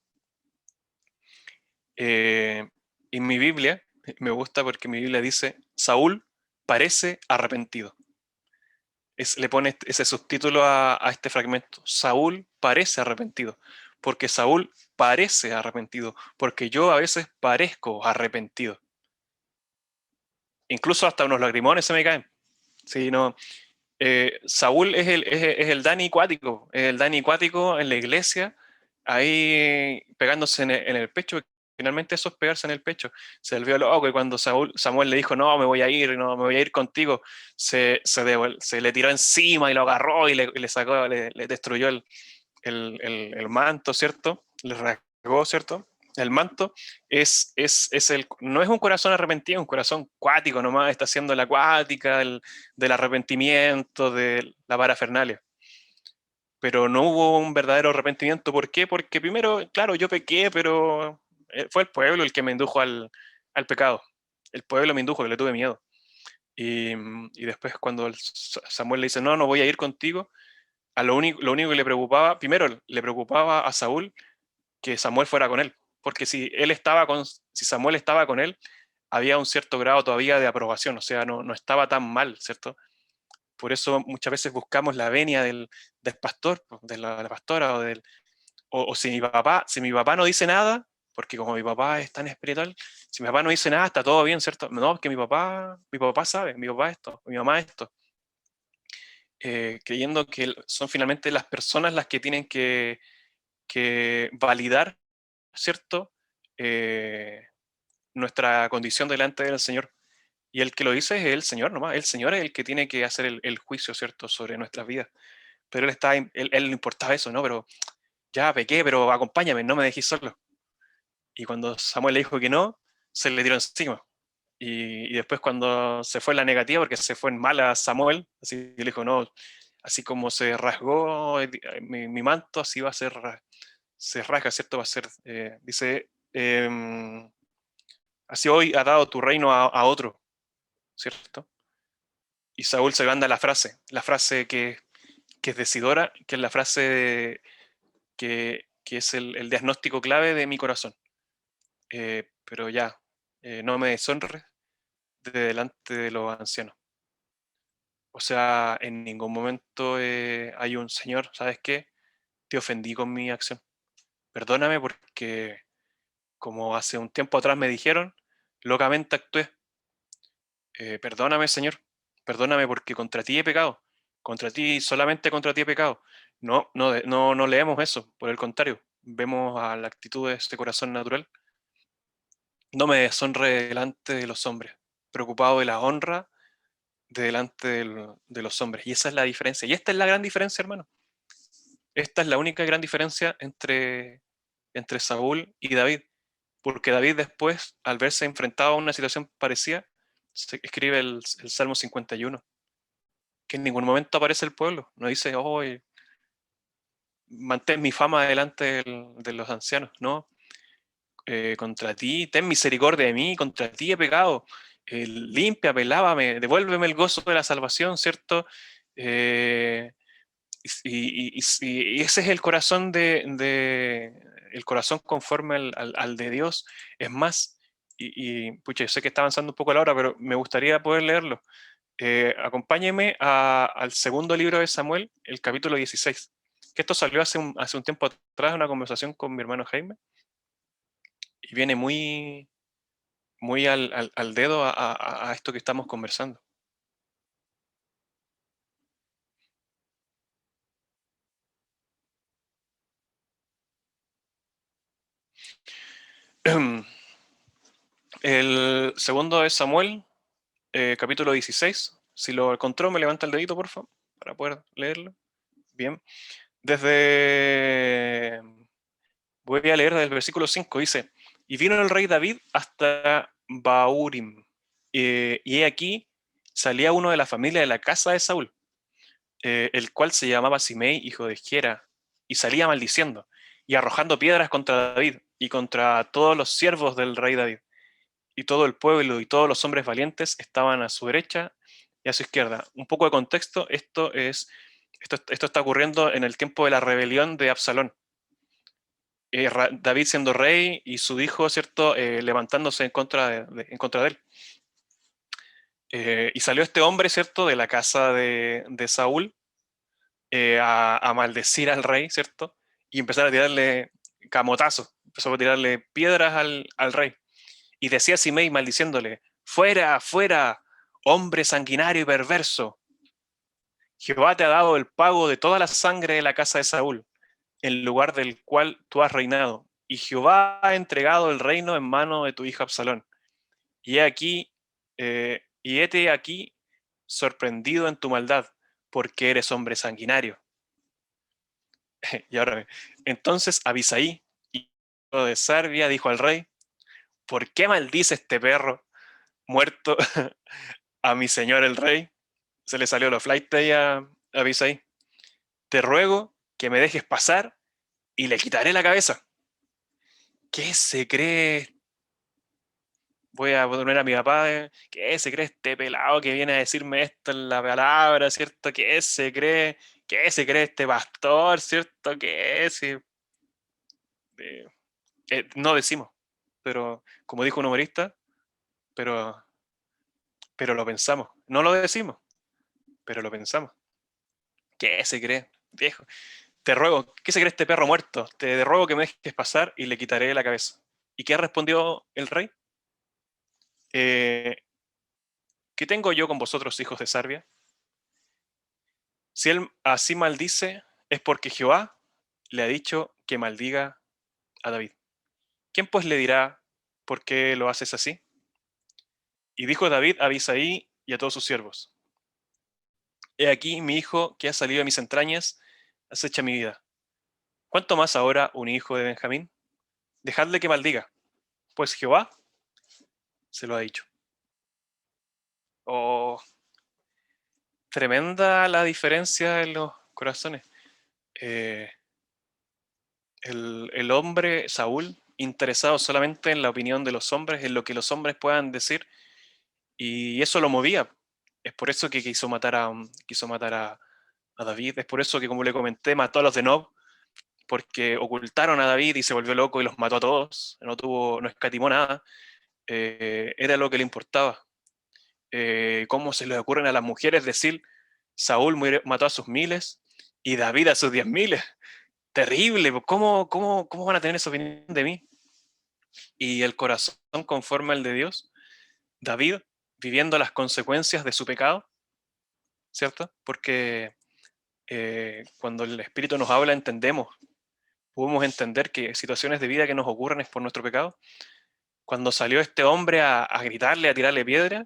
En mi Biblia, me gusta porque mi Biblia dice, Saúl parece arrepentido. Le pone ese subtítulo a este fragmento. Saúl parece arrepentido, porque Saúl parece arrepentido, porque yo a veces parezco arrepentido. Incluso hasta unos lagrimones se me caen. Sí, no. Saúl es el Dani cuático, en la iglesia, ahí pegándose en el pecho. Finalmente eso es pegarse en el pecho. Se volvió loco y cuando Samuel le dijo, no, me voy a ir, no, me voy a ir contigo, se le tiró encima y lo agarró y le sacó, le destruyó el manto, ¿cierto? Le rasgó, ¿cierto? El manto no es un corazón arrepentido, es un corazón cuático nomás, está haciendo la cuática del arrepentimiento, de la parafernalia. Pero no hubo un verdadero arrepentimiento. ¿Por qué? Porque primero, claro, yo pequé, pero fue el pueblo el que me indujo al pecado. El pueblo me indujo, que le tuve miedo. Y después cuando Samuel le dice, no, no voy a ir contigo, lo único que le preocupaba, primero le preocupaba a Saúl que Samuel fuera con él, porque si Samuel estaba con él, había un cierto grado todavía de aprobación, o sea, no estaba tan mal, ¿cierto? Por eso muchas veces buscamos la venia del pastor, de la pastora, o si mi papá no dice nada, porque como mi papá es tan espiritual, si mi papá no dice nada, está todo bien, ¿cierto? No, es que mi papá sabe, mi papá esto, mi mamá esto. Creyendo que son finalmente las personas las que tienen que validar, ¿cierto? Nuestra condición delante del Señor. Y el que lo dice es el Señor nomás. El Señor es el que tiene que hacer el juicio, ¿cierto?, sobre nuestras vidas. Pero él le importaba eso, ¿no? Pero ya pequé, pero acompáñame, no me dejes solo. Y cuando Samuel le dijo que no, se le tiró encima. Y después cuando se fue en la negativa, porque se fue en mala Samuel, así que le dijo, no, así como se rasgó mi manto, así va a ser, se rasga, ¿cierto? Va a ser, dice, así hoy ha dado tu reino a otro, ¿cierto? Y Saúl se manda la frase que es decidora, que es la frase que es el diagnóstico clave de mi corazón. Pero ya, no me deshonres de delante de los ancianos. O sea, en ningún momento hay un Señor, ¿sabes qué? Te ofendí con mi acción. Perdóname porque, como hace un tiempo atrás me dijeron, locamente actué. Perdóname, Señor. Perdóname porque contra ti he pecado. Contra ti, solamente contra ti he pecado. No leemos eso. Por el contrario, vemos a la actitud de este corazón natural. No me deshonre delante de los hombres. Preocupado de la honra de delante de los hombres. Y esa es la diferencia. Y esta es la gran diferencia, hermano. Esta es la única gran diferencia entre Saúl y David. Porque David después, al verse enfrentado a una situación parecida, escribe el Salmo 51, que en ningún momento aparece el pueblo. No dice, oh, mantén mi fama delante de los ancianos. No, contra ti, ten misericordia de mí, contra ti he pecado. límpiame, lávame, devuélveme el gozo de la salvación, ¿cierto? Y ese es el corazón el corazón conforme al de Dios. Es más, pucha, yo sé que está avanzando un poco la hora, pero me gustaría poder leerlo. Acompáñeme al segundo libro de Samuel, el capítulo 16. Que esto salió hace un tiempo atrás, una conversación con mi hermano Jaime, y viene muy, muy al dedo a esto que estamos conversando. El segundo de Samuel, capítulo 16. Si lo encontró, me levanta el dedito, por favor, para poder leerlo. Bien. Voy a leer desde el versículo 5. Dice, y vino el rey David hasta Bahurim. Y he aquí, salía uno de la familia de la casa de Saúl, el cual se llamaba Simei, hijo de Gera, y salía maldiciendo y arrojando piedras contra David y contra todos los siervos del rey David. Y todo el pueblo y todos los hombres valientes estaban a su derecha y a su izquierda. Un poco de contexto, esto está ocurriendo en el tiempo de la rebelión de Absalón. David siendo rey y su hijo, ¿cierto?, levantándose en contra de él. Y salió este hombre, ¿cierto?, de la casa de Saúl a maldecir al rey, ¿cierto? Y empezar a tirarle camotazos, empezó a tirarle piedras al rey. Y decía Simei maldiciéndole, fuera, fuera, hombre sanguinario y perverso. Jehová te ha dado el pago de toda la sangre de la casa de Saúl, en lugar del cual tú has reinado. Y Jehová ha entregado el reino en mano de tu hijo Absalón. Y hete aquí sorprendido en tu maldad, porque eres hombre sanguinario. Y ahora, entonces Abisaí, hijo de Sarbia, dijo al rey, ¿por qué maldice este perro muerto a mi señor el rey? Se le salió los flight ahí a Abisaí. Te ruego que me dejes pasar y le quitaré la cabeza. ¿Qué se cree? Voy a poner a mi papá, ¿qué se cree este pelado que viene a decirme esto en la palabra, ¿cierto? ¿Qué se cree? ¿Qué se cree este pastor, ¿cierto? ¿Qué es? No decimos, pero como dijo un humorista, pero, pero lo pensamos. No lo decimos, pero lo pensamos. ¿Qué se cree, viejo? Te ruego, ¿qué se cree este perro muerto? Te ruego que me dejes pasar y le quitaré la cabeza. ¿Y qué respondió el rey? ¿Qué tengo yo con vosotros, hijos de Sarbia? Si él así maldice, es porque Jehová le ha dicho que maldiga a David. ¿Quién pues le dirá por qué lo haces así? Y dijo David a Abisaí y a todos sus siervos, he aquí mi hijo que ha salido de mis entrañas, acecha mi vida. ¿Cuánto más ahora un hijo de Benjamín? Dejadle que maldiga, pues Jehová se lo ha dicho. Oh, tremenda la diferencia en los corazones. El hombre, Saúl, interesado solamente en la opinión de los hombres, en lo que los hombres puedan decir, y eso lo movía. Es por eso que quiso matar a David, es por eso que, como le comenté, mató a los de Nob, porque ocultaron a David y se volvió loco y los mató a todos, no escatimó nada. Era lo que le importaba. ¿Cómo se le ocurren a las mujeres decir, Saúl mató a sus miles y David a sus 10.000? Terrible, ¿cómo van a tener esa opinión de mí? Y el corazón conforme al de Dios, David viviendo las consecuencias de su pecado, ¿cierto? Porque cuando el Espíritu nos habla podemos entender que situaciones de vida que nos ocurren es por nuestro pecado. Cuando salió este hombre a gritarle, a tirarle piedra,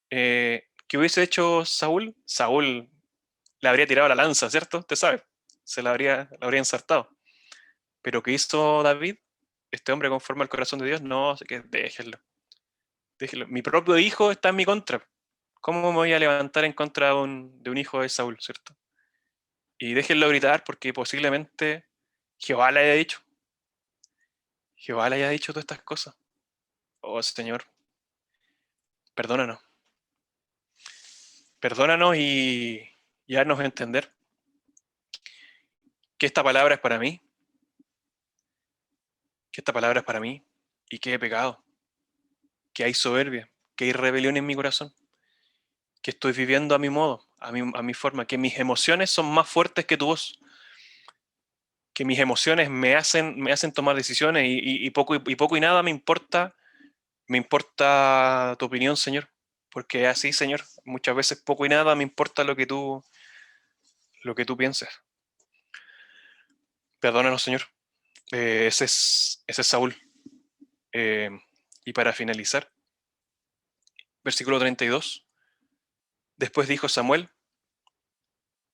¿qué hubiese hecho Saúl? Saúl le habría tirado la lanza, ¿cierto? Usted sabe, la habría ensartado. Pero ¿qué hizo David? Este hombre conforme al corazón de Dios, no, que déjenlo. Mi propio hijo está en mi contra. ¿Cómo me voy a levantar en contra de un hijo de Saúl, ¿cierto? Y déjenlo gritar porque posiblemente Jehová le haya dicho. Jehová le haya dicho todas estas cosas. Oh, Señor. perdónanos. Perdónanos y haznos entender que esta palabra es para mí, que esta palabra es para mí y que he pecado, que hay soberbia, que hay rebelión en mi corazón, que estoy viviendo a mi modo, a mi forma, que mis emociones son más fuertes que tu voz, que mis emociones me hacen tomar decisiones y poco y nada me importa tu opinión, Señor, porque es así, Señor, muchas veces poco y nada me importa lo que tú pienses. Perdónanos, Señor. Ese es Saúl. Y para finalizar, versículo 32. Después dijo Samuel,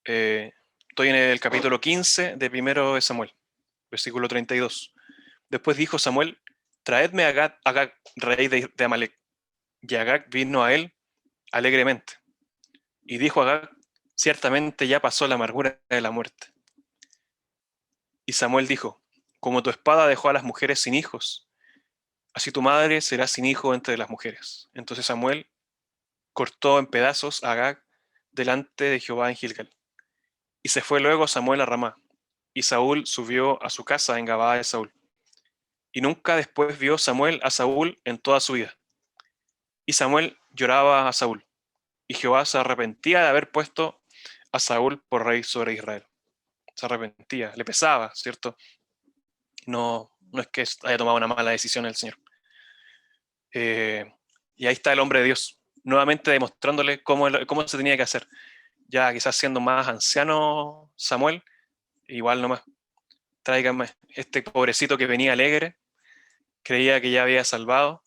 estoy en el capítulo 15 de primero de Samuel, versículo 32. Después dijo Samuel, traedme a Agag, rey de Amalek. Y Agag vino a él alegremente. Y dijo Agag, ciertamente ya pasó la amargura de la muerte. Y Samuel dijo, como tu espada dejó a las mujeres sin hijos, así tu madre será sin hijo entre las mujeres. Entonces Samuel cortó en pedazos a Agag delante de Jehová en Gilgal. Y se fue luego Samuel a Ramá, y Saúl subió a su casa en Gabaa de Saúl. Y nunca después vio Samuel a Saúl en toda su vida. Y Samuel lloraba a Saúl, y Jehová se arrepentía de haber puesto a Saúl por rey sobre Israel. Se arrepentía, le pesaba, ¿cierto? No es que haya tomado una mala decisión el Señor. Y ahí está el hombre de Dios, nuevamente demostrándole cómo se tenía que hacer. Ya quizás siendo más anciano Samuel, igual nomás, tráigame este pobrecito que venía alegre, creía que ya había salvado,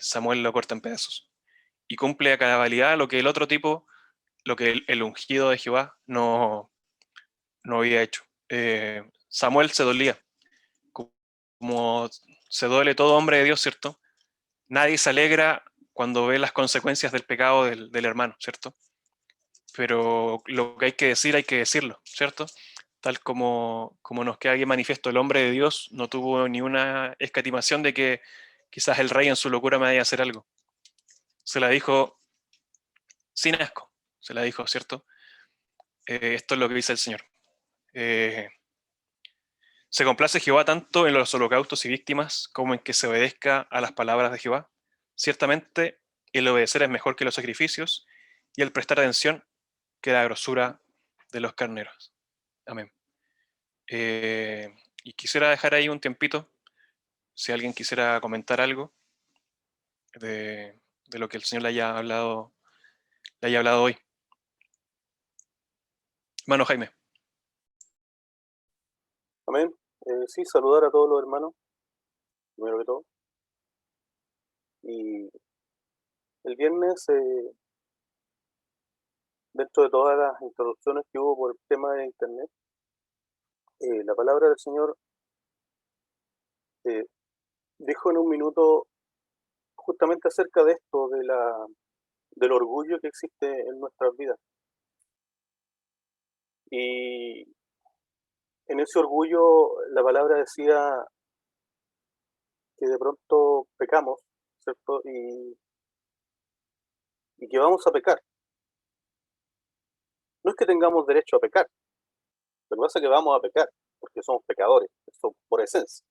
Samuel lo corta en pedazos. Y cumple a cabalidad lo que el otro tipo, lo que el ungido de Jehová no había hecho. Samuel se dolía, como se duele todo hombre de Dios, ¿cierto? Nadie se alegra cuando ve las consecuencias del pecado del hermano, ¿cierto? Pero lo que hay que decirlo, ¿cierto? Tal como nos queda aquí manifiesto, el hombre de Dios no tuvo ni una escatimación de que quizás el rey en su locura me vaya a hacer algo. Se la dijo sin asco, se la dijo, ¿cierto? Esto es lo que dice el Señor. Se complace Jehová tanto en los holocaustos y víctimas como en que se obedezca a las palabras de Jehová. Ciertamente, el obedecer es mejor que los sacrificios y el prestar atención que la grosura de los carneros. Amén. Y quisiera dejar ahí un tiempito, si alguien quisiera comentar algo de lo que el Señor le haya hablado hoy. Hermano Jaime.
Amén. Sí, saludar a todos los hermanos, primero que todo. Y el viernes, dentro de todas las introducciones que hubo por el tema de Internet, la palabra del Señor dijo en un minuto justamente acerca de esto, del orgullo que existe en nuestras vidas. Y en ese orgullo la palabra decía que de pronto pecamos, ¿cierto? Y que vamos a pecar. No es que tengamos derecho a pecar, lo que pasa es que vamos a pecar, porque somos pecadores, eso por esencia.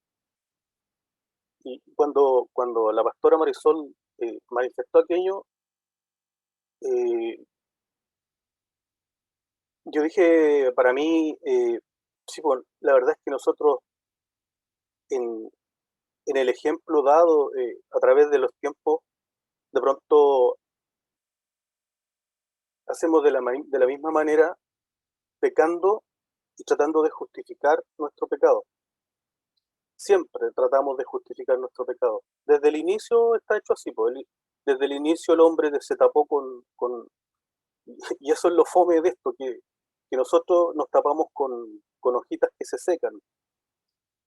Y cuando la pastora Marisol manifestó aquello, yo dije, para mí, sí, bueno, la verdad es que nosotros en el ejemplo dado a través de los tiempos, de pronto hacemos de la misma manera, pecando y tratando de justificar nuestro pecado. Siempre tratamos de justificar nuestro pecado. Desde el inicio está hecho así, pues, desde el inicio el hombre se tapó y eso es lo fome de esto, que nosotros nos tapamos con hojitas que se secan,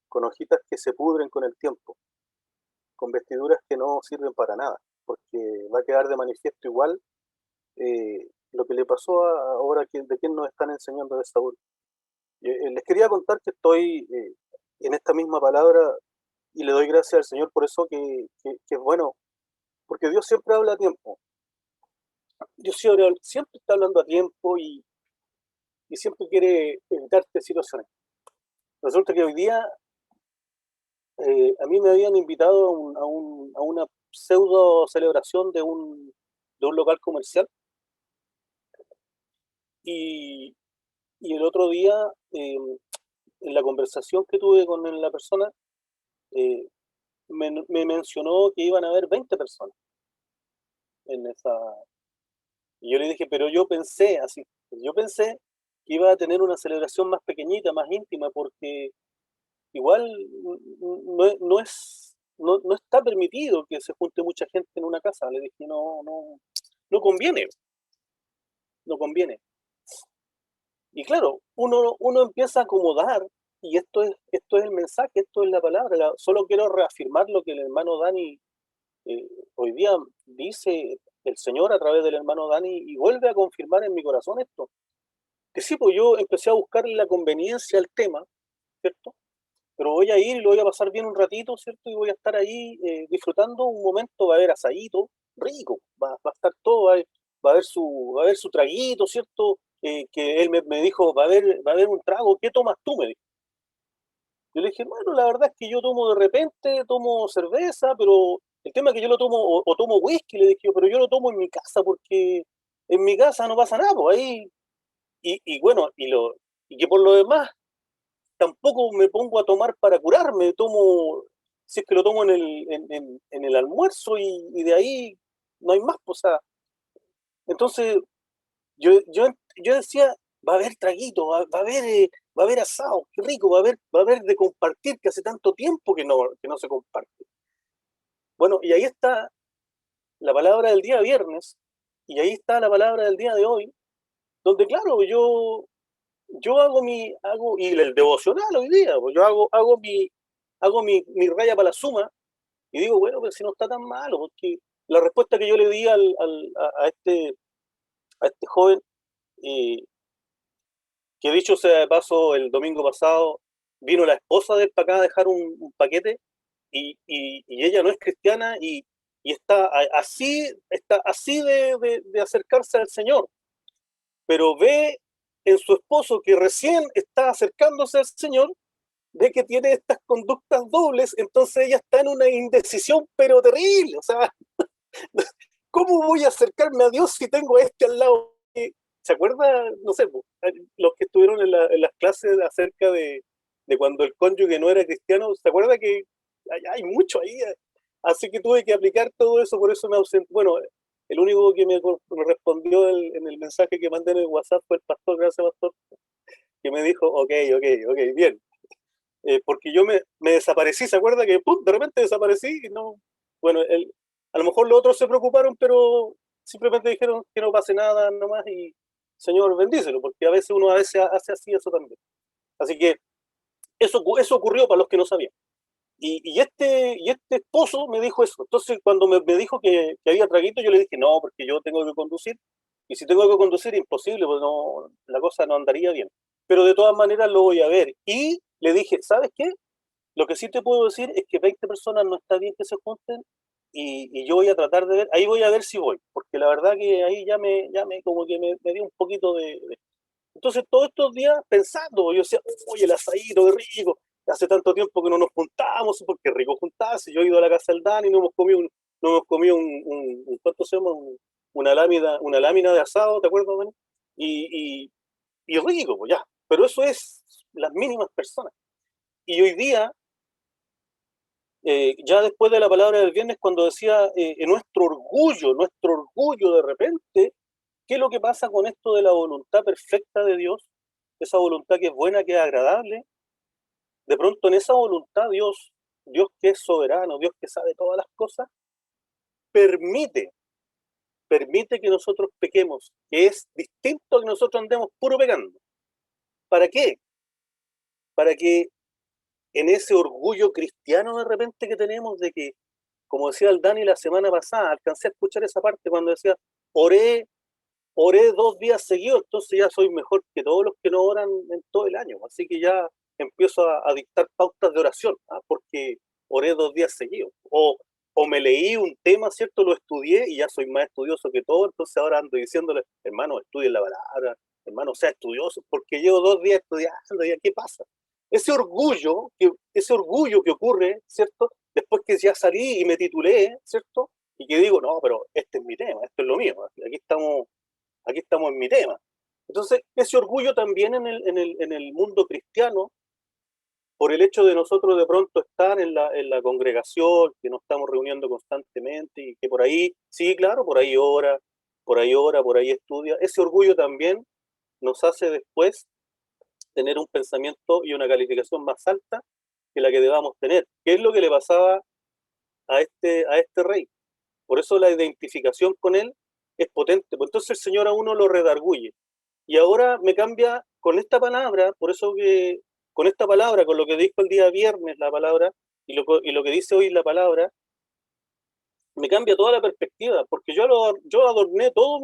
con hojitas que se pudren con el tiempo, con vestiduras que no sirven para nada, porque va a quedar de manifiesto igual lo que le pasó ahora de quien nos están enseñando de Saúl. Les quería contar que estoy en esta misma palabra y le doy gracias al Señor por eso, que es bueno porque Dios siempre habla a tiempo. Dios siempre está hablando a tiempo y siempre quiere evitarte situaciones. Resulta que hoy día a mí me habían invitado a una pseudo celebración de un local comercial y el otro día en la conversación que tuve con la persona eh, me mencionó que iban a haber 20 personas en esa. Y yo le dije, pero yo pensé así, yo pensé que iba a tener una celebración más pequeñita, más íntima, porque igual no está permitido que se junte mucha gente en una casa. Le dije, no conviene, no conviene. Y claro, uno empieza a acomodar, y esto es el mensaje, esto es la palabra. Solo quiero reafirmar lo que el hermano Dani hoy día dice el Señor a través del hermano Dani, y vuelve a confirmar en mi corazón esto. Que sí, pues yo empecé a buscarle la conveniencia al tema, ¿cierto? Pero voy a ir y lo voy a pasar bien un ratito, ¿cierto? Y voy a estar ahí disfrutando un momento. Va a haber asadito rico, va a estar todo, va a haber su traguito, ¿cierto? Que él me dijo, va a haber un trago, ¿qué tomas tú? Me dijo. Yo le dije, bueno, la verdad es que yo tomo de repente, tomo cerveza, pero el tema es que yo lo tomo, o tomo whisky, le dije, pero yo lo tomo en mi casa, porque en mi casa no pasa nada, pues ahí, bueno, y que por lo demás, tampoco me pongo a tomar para curarme, tomo, si es que lo tomo en el almuerzo y de ahí no hay más, pues, o sea, entonces yo decía, va a haber traguito, va a haber asado, qué rico, va a haber de compartir, que hace tanto tiempo que no se comparte. Bueno, y ahí está la palabra del día viernes, y ahí está la palabra del día de hoy, donde claro, yo y el devocional hoy día, pues yo hago mi raya para la suma, y digo, bueno, pero si no está tan malo, porque la respuesta que yo le di a este joven, eh, que dicho sea de paso, el domingo pasado vino la esposa de él para acá a dejar un paquete, y ella no es cristiana, y está así de acercarse al Señor, pero ve en su esposo que recién está acercándose al Señor, ve que tiene estas conductas dobles, entonces ella está en una indecisión pero terrible. O sea, ¿cómo voy a acercarme a Dios si tengo a este al lado? ¿Se acuerda? No sé, los que estuvieron en las clases acerca de cuando el cónyuge no era cristiano, ¿se acuerda que hay mucho ahí? Así que tuve que aplicar todo eso, por eso me ausenté. Bueno, el único que me respondió en el mensaje que mandé en el WhatsApp fue el pastor, gracias pastor, que me dijo, ok, bien. Porque yo me desaparecí, ¿se acuerda que ¡pum!, de repente desaparecí? Y no, bueno, a lo mejor los otros se preocuparon, pero simplemente dijeron que no pase nada nomás, y Señor, bendícelo, porque a veces uno hace así eso también. Así que eso ocurrió para los que no sabían. Y este esposo me dijo eso. Entonces, cuando me dijo que había traguito, yo le dije, no, porque yo tengo que conducir, y si tengo que conducir, imposible, pues no, la cosa no andaría bien. Pero de todas maneras lo voy a ver. Y le dije, ¿sabes qué? Lo que sí te puedo decir es que 20 personas no está bien que se junten, y yo voy a tratar de ver, ahí voy a ver si voy, porque la verdad que ahí ya me como que me dio un poquito de. Entonces todos estos días pensando, yo decía, oye, el asadito, qué rico, hace tanto tiempo que no nos juntamos, porque es rico juntarse. Yo he ido a la casa del Dani y no hemos comido ¿cuánto se llama? Una lámina de asado, ¿te acuerdas, Dani? Y, y rico, pues ya, pero eso es las mínimas personas. Y hoy día, ya después de la palabra del viernes, cuando decía nuestro orgullo de repente, ¿qué es lo que pasa con esto de la voluntad perfecta de Dios? Esa voluntad que es buena, que es agradable. De pronto en esa voluntad Dios que es soberano, Dios que sabe todas las cosas, permite que nosotros pequemos, que es distinto a que nosotros andemos puro pecando. ¿Para qué? Para que en ese orgullo cristiano de repente que tenemos de que, como decía el Dani la semana pasada, alcancé a escuchar esa parte cuando decía, oré 2 días seguidos, entonces ya soy mejor que todos los que no oran en todo el año. Así que ya empiezo a dictar pautas de oración, porque oré 2 días seguidos. O o me leí un tema, ¿cierto? Lo estudié y ya soy más estudioso que todo, entonces ahora ando diciéndole, hermano, estudien la palabra, hermano, sea estudioso, porque llevo 2 días estudiando, ¿ya qué pasa? Ese orgullo que ocurre, ¿cierto? Después que ya salí y me titulé, ¿cierto? Y que digo, no, pero este es mi tema, esto es lo mío, aquí estamos en mi tema. Entonces, ese orgullo también en el mundo cristiano, por el hecho de nosotros de pronto estar en la congregación, que nos estamos reuniendo constantemente y que por ahí, sí, claro, por ahí ora, por ahí estudia, ese orgullo también nos hace después tener un pensamiento y una calificación más alta que la que debamos tener. ¿Qué es lo que le pasaba a este rey? Por eso la identificación con él es potente. Pues entonces el Señor a uno lo redarguye. Y ahora me cambia con esta palabra, por eso que con esta palabra, con lo que dijo el día viernes la palabra y lo que dice hoy la palabra, me cambia toda la perspectiva, porque yo adorné todo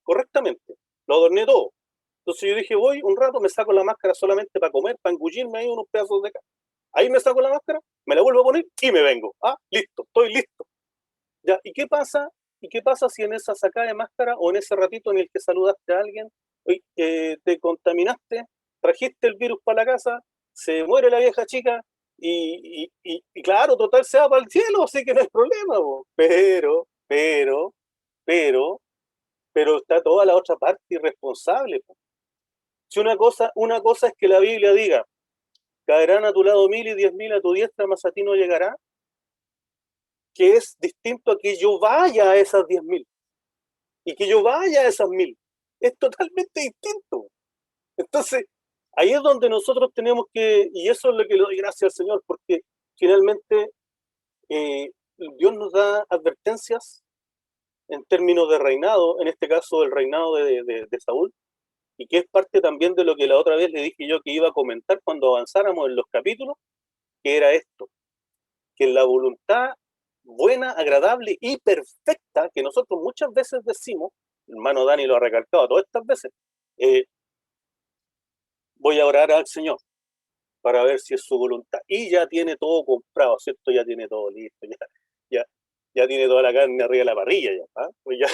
correctamente, lo adorné todo. Entonces yo dije, voy un rato, me saco la máscara solamente para comer, para engullirme ahí unos pedazos de carne. Ahí me saco la máscara, me la vuelvo a poner y me vengo. Ah, listo, estoy listo. Ya, ¿y qué pasa? ¿Y qué pasa si en esa sacada de máscara o en ese ratito en el que saludaste a alguien, te contaminaste, trajiste el virus para la casa, se muere la vieja chica y claro, total se va para el cielo, así que no hay problema, bo. Pero está toda la otra parte irresponsable, po. Si una cosa es que la Biblia diga, caerán a tu lado 1000 y 10.000 a tu diestra, mas a ti no llegará, que es distinto a que yo vaya a esas 10.000 y que yo vaya a esas 1000. Es totalmente distinto. Entonces, ahí es donde nosotros tenemos que, y eso es lo que le doy gracias al Señor, porque finalmente Dios nos da advertencias en términos de reinado, en este caso el reinado de Saúl, y que es parte también de lo que la otra vez le dije yo que iba a comentar cuando avanzáramos en los capítulos, que era esto, que la voluntad buena, agradable y perfecta, que nosotros muchas veces decimos, el hermano Dani lo ha recalcado todas estas veces, voy a orar al Señor para ver si es su voluntad. Y ya tiene todo comprado, ¿cierto? Ya tiene todo listo, ya tiene toda la carne arriba de la parrilla, ya, ¿ah? Pues ya.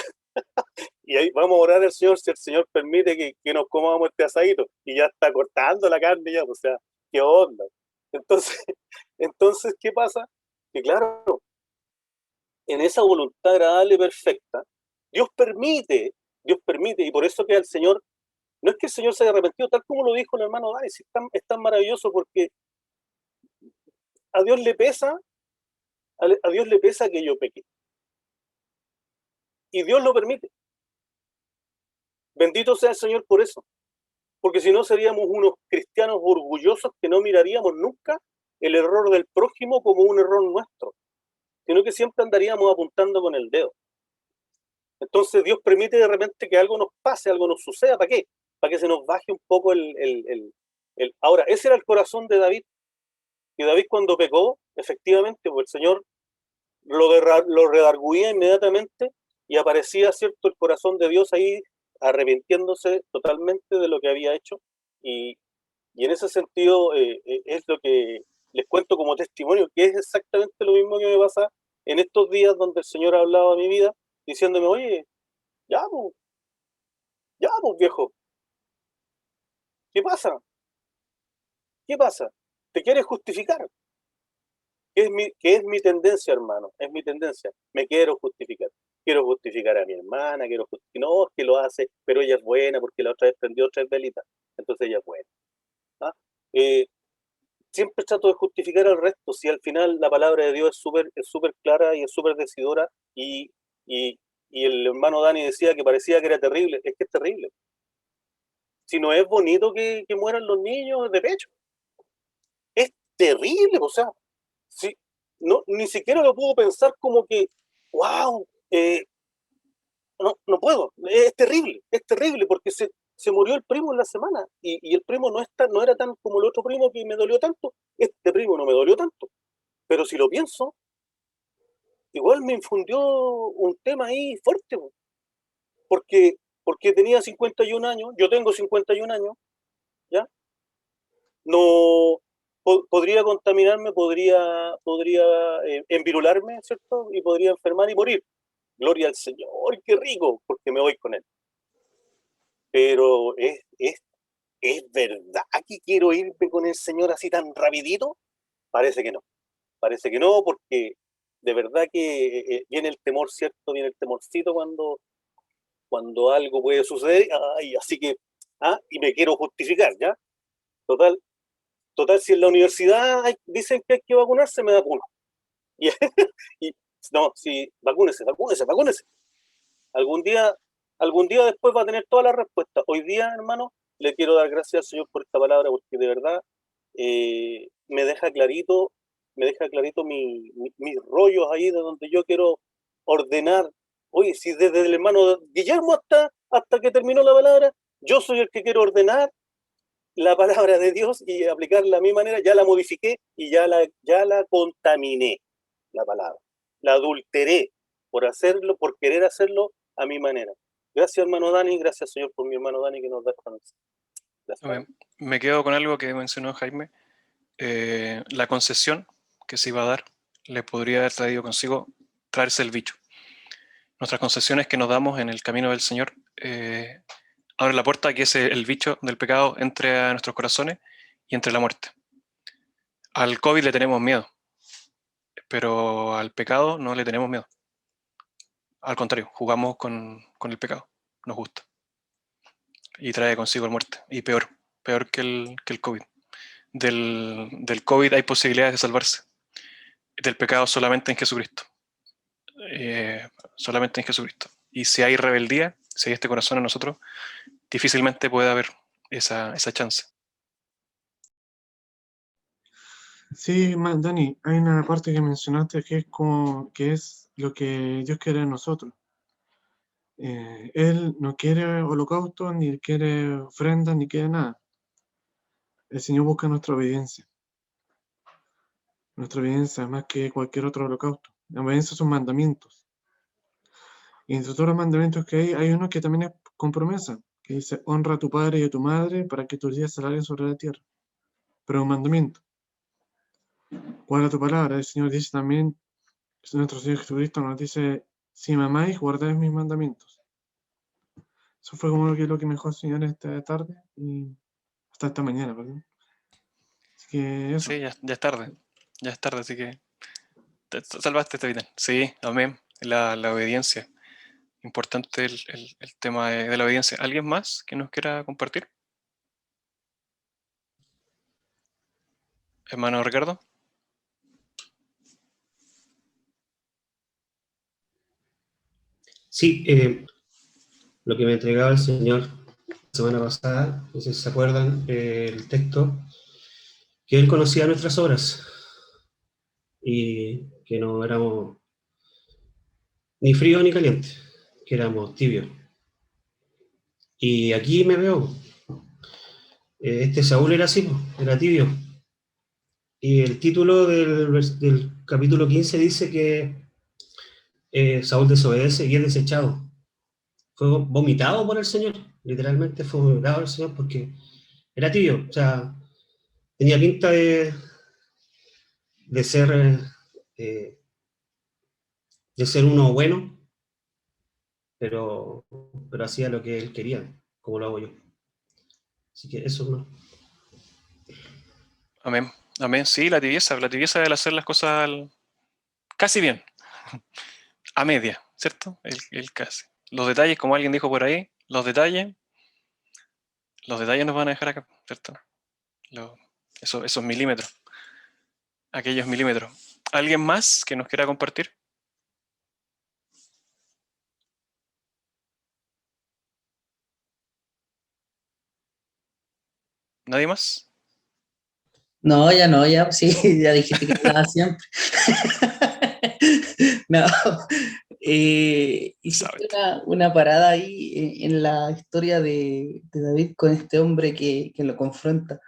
Y ahí vamos a orar al Señor si el Señor permite que nos comamos este asadito. Y ya está cortando la carne ya, o sea, ¿qué onda? Entonces, entonces, ¿qué pasa? Que claro, en esa voluntad agradable y perfecta, Dios permite, y por eso que al Señor, no es que el Señor se haya arrepentido, tal como lo dijo el hermano Dani, es tan maravilloso porque a Dios le pesa, a Dios le pesa que yo peque. Y Dios lo permite. Bendito sea el Señor por eso. Porque si no seríamos unos cristianos orgullosos que no miraríamos nunca el error del prójimo como un error nuestro, sino que siempre andaríamos apuntando con el dedo. Entonces Dios permite de repente que algo nos pase, algo nos suceda. ¿Para qué? Para que se nos baje un poco Ahora, ese era el corazón de David. Y David cuando pecó, efectivamente, pues el Señor lo redarguía inmediatamente y aparecía, ¿cierto?, el corazón de Dios ahí arrepintiéndose totalmente de lo que había hecho. Y en ese sentido es lo que les cuento como testimonio, que es exactamente lo mismo que me pasa en estos días donde el Señor ha hablado a mi vida, diciéndome, oye, ya pues viejo, ¿qué pasa? ¿Qué pasa? ¿Te quieres justificar? Que es mi tendencia, hermano, es mi tendencia. Me quiero justificar. Quiero justificar a mi hermana, no, es que lo hace, pero ella es buena porque la otra vez prendió 3 velitas, entonces ella es buena. ¿Ah? Siempre trato de justificar al resto, si al final la palabra de Dios es súper clara y es súper decidora, y el hermano Dani decía que parecía que era terrible, es que es terrible. Si no es bonito que mueran los niños de pecho, es terrible, o sea, si, no, ni siquiera lo puedo pensar como que, wow, no puedo, es terrible porque se murió el primo en la semana y el primo no era tan como el otro primo que me dolió tanto, este primo no me dolió tanto, pero si lo pienso, igual me infundió un tema ahí fuerte, porque tenía 51 años, yo tengo 51 años, ¿ya? No, podría contaminarme, podría envirularme, ¿cierto? Y podría enfermar y morir. Gloria al Señor, qué rico, porque me voy con Él. Pero ¿es verdad que quiero irme con el Señor así tan rapidito? Parece que no. Parece que no, porque de verdad que viene el temor, ¿cierto? Viene el temorcito cuando algo puede suceder. Ay, así que, y me quiero justificar, ¿ya? Total, si en la universidad dicen que hay que vacunarse, me vacuno. Y, y no, sí, vacúnese. Algún día después va a tener todas las respuestas. Hoy día, hermano, le quiero dar gracias al Señor por esta palabra, porque de verdad me deja clarito mis rollos ahí de donde yo quiero ordenar. Oye, si desde el hermano Guillermo hasta que terminó la palabra, yo soy el que quiero ordenar la palabra de Dios y aplicarla a mi manera, ya la modifiqué y ya la contaminé, la palabra. La adulteré por querer hacerlo a mi manera. Gracias, hermano Dani, gracias, Señor, por mi hermano Dani que nos da esta noche. Gracias.
Me quedo con algo que mencionó Jaime. La concesión que se iba a dar le podría haber traído consigo traerse el bicho. Nuestras concesiones que nos damos en el camino del Señor abren la puerta a que el bicho del pecado entre a nuestros corazones y entre la muerte. Al COVID le tenemos miedo, pero al pecado no le tenemos miedo. Al contrario, jugamos con el pecado, nos gusta. Y trae consigo la muerte, y peor que el COVID. Del COVID hay posibilidades de salvarse, del pecado solamente en Jesucristo. Solamente en Jesucristo. Y si hay rebeldía, si hay este corazón en nosotros, difícilmente puede haber esa chance.
Sí, Dani, hay una parte que mencionaste que es lo que Dios quiere en nosotros. Él no quiere holocausto, ni quiere ofrendas, ni quiere nada. El Señor busca nuestra obediencia. Nuestra obediencia más que cualquier otro holocausto. La obediencia son mandamientos. Y entre todos los mandamientos que hay uno que también es con promesa, que dice, honra a tu padre y a tu madre para que tus días se alarguen sobre la tierra. Pero es un mandamiento. Guarda tu palabra. El Señor dice también, nuestro Señor Jesucristo nos dice, si me amáis, guardáis mis mandamientos. Eso fue como lo que me dejó el Señor esta tarde y hasta esta mañana, perdón. Así que eso.
Sí, ya es tarde. Ya es tarde, así que te salvaste este vida. Sí, amén. La obediencia. Importante el tema de la obediencia. ¿Alguien más que nos quiera compartir? Hermano Ricardo.
Sí, lo que me entregaba el Señor la semana pasada, no sé si se acuerdan, el texto, que Él conocía nuestras obras y que no éramos ni frío ni caliente, que éramos tibios. Y aquí me veo, este Saúl era así, era tibio. Y el título del capítulo 15 dice que Saúl desobedece y es desechado. Fue vomitado por el Señor, literalmente fue vomitado por el Señor porque era tibio, o sea, tenía pinta de ser uno bueno, pero hacía lo que él quería, como lo hago yo. Así que eso no.
Amén. Amén. Sí, la tibieza del hacer las cosas casi bien. A media, ¿cierto? El casi. Los detalles, como alguien dijo por ahí, los detalles nos van a dejar acá, ¿cierto? Esos milímetros. Aquellos milímetros. ¿Alguien más que nos quiera compartir? ¿Nadie más?
No, ya, sí, ya dijiste que estaba siempre. No, hiciste una parada ahí en la historia de David con este hombre que lo confronta.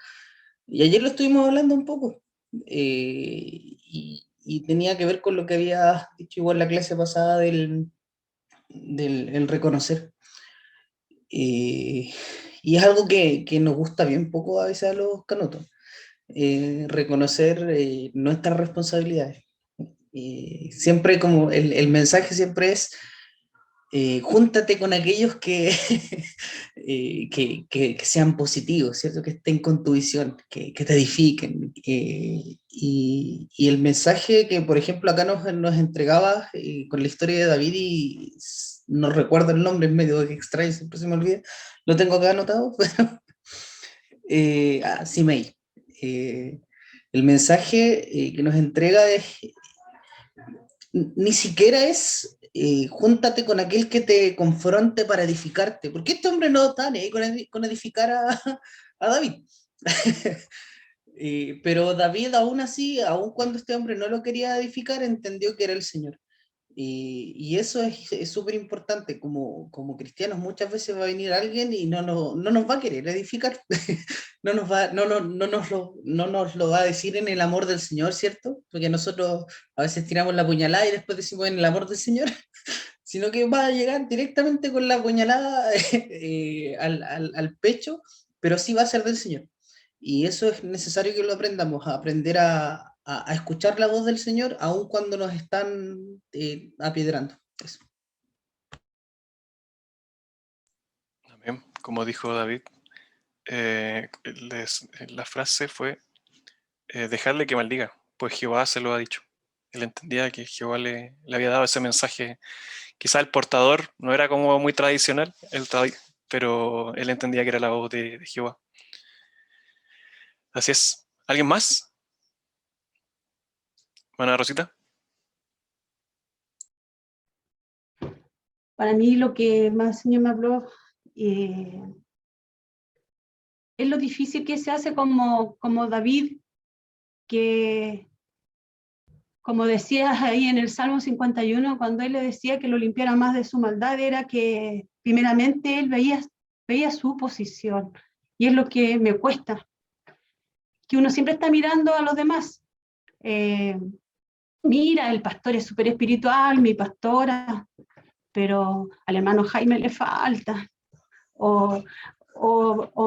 Y ayer lo estuvimos hablando un poco, y tenía que ver con lo que había dicho igual la clase pasada del el reconocer. Y es algo que nos gusta bien poco a veces a los canotos. reconocer nuestras responsabilidades. Siempre como el mensaje siempre es, júntate con aquellos que, que sean positivos, ¿cierto? Que estén con tu visión, que te edifiquen. Y el mensaje que, por ejemplo, acá nos entregaba con la historia de David, y no recuerdo el nombre, es medio extraño, siempre se me olvida, lo tengo acá anotado, pero Simei. El mensaje que nos entrega es, ni siquiera es júntate con aquel que te confronte para edificarte, porque este hombre no está ni ahí con edificar a David. Pero David aún así, aun cuando este hombre no lo quería edificar, entendió que era el Señor. Y eso es súper importante. Como cristianos muchas veces va a venir alguien y no nos va a querer edificar. No nos lo va a decir en el amor del Señor, ¿cierto? Porque nosotros a veces tiramos la puñalada y después decimos en el amor del Señor, sino que va a llegar directamente con la puñalada al pecho, pero sí va a ser del Señor. Y eso es necesario que lo aprendamos, a aprender a escuchar la voz del Señor, aun cuando nos están apiedrando. Eso.
Amén. Como dijo David, la frase fue, dejarle que maldiga, pues Jehová se lo ha dicho. Él entendía que Jehová le había dado ese mensaje. Quizá el portador no era como muy tradicional, pero él entendía que era la voz de Jehová. Así es. ¿Alguien más? Bueno, Rosita.
Para mí lo que más el Señor me habló es lo difícil que se hace como David, que como decía ahí en el Salmo 51, cuando él le decía que lo limpiara más de su maldad, era que primeramente él veía su posición. Y es lo que me cuesta, que uno siempre está mirando a los demás. Mira, el pastor es súper espiritual, mi pastora, pero al hermano Jaime le falta. O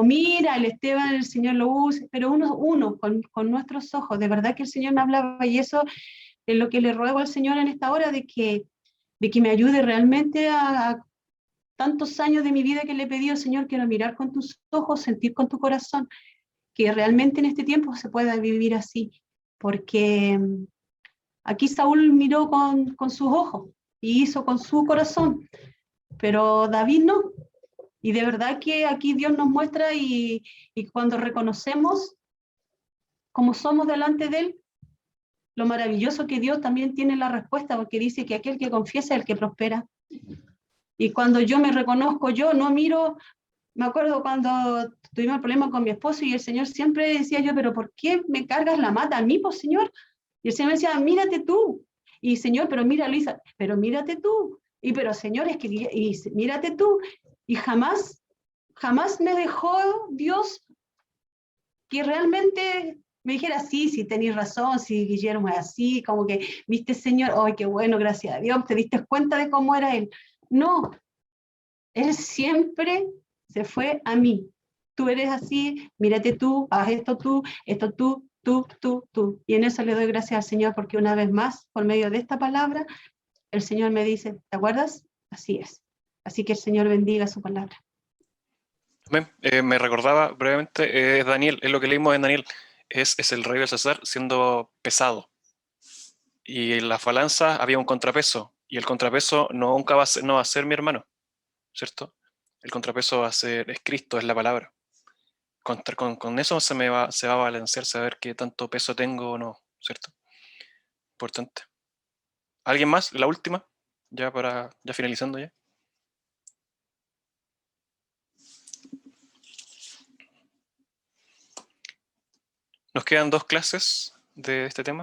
mira, el Esteban, el Señor lo usa, pero uno con nuestros ojos, de verdad que el Señor me hablaba, y eso es lo que le ruego al Señor en esta hora, de que me ayude realmente a tantos años de mi vida que le he pedido al Señor. Quiero mirar con tus ojos, sentir con tu corazón, que realmente en este tiempo se pueda vivir así, porque aquí Saúl miró con sus ojos y hizo con su corazón, pero David no. Y de verdad que aquí Dios nos muestra, y cuando reconocemos cómo somos delante de Él, lo maravilloso que Dios también tiene la respuesta, porque dice que aquel que confiesa es el que prospera. Y cuando yo me reconozco, yo no miro. Me acuerdo cuando tuvimos el problema con mi esposo, y el Señor siempre decía yo, pero ¿por qué me cargas la mata a mí, pues Señor? Y el Señor me decía, mírate tú. Y Señor, pero mira, Luisa, pero mírate tú. Y pero Señor, es que, y mírate tú. Y jamás me dejó Dios que realmente me dijera, sí, tenéis razón, sí, Guillermo es así, como que, viste, Señor, ay, qué bueno, gracias a Dios, te diste cuenta de cómo era Él. No, Él siempre se fue a mí. Tú eres así, mírate tú, haz esto tú, tú. Y en eso le doy gracias al Señor, porque una vez más, por medio de esta palabra, el Señor me dice, ¿te acuerdas? Así es. Así que el Señor bendiga su palabra.
Amén. Me recordaba brevemente, Daniel, es lo que leímos en Daniel, es el rey Belsasar siendo pesado. Y en las balanzas había un contrapeso, y el contrapeso nunca no va a ser mi hermano, ¿cierto? El contrapeso va a ser, es Cristo, es la palabra. Con eso se va a balancear, saber qué tanto peso tengo o no, ¿cierto? Importante. ¿Alguien más? La última, ya finalizando ya. Nos quedan 2 clases de este tema.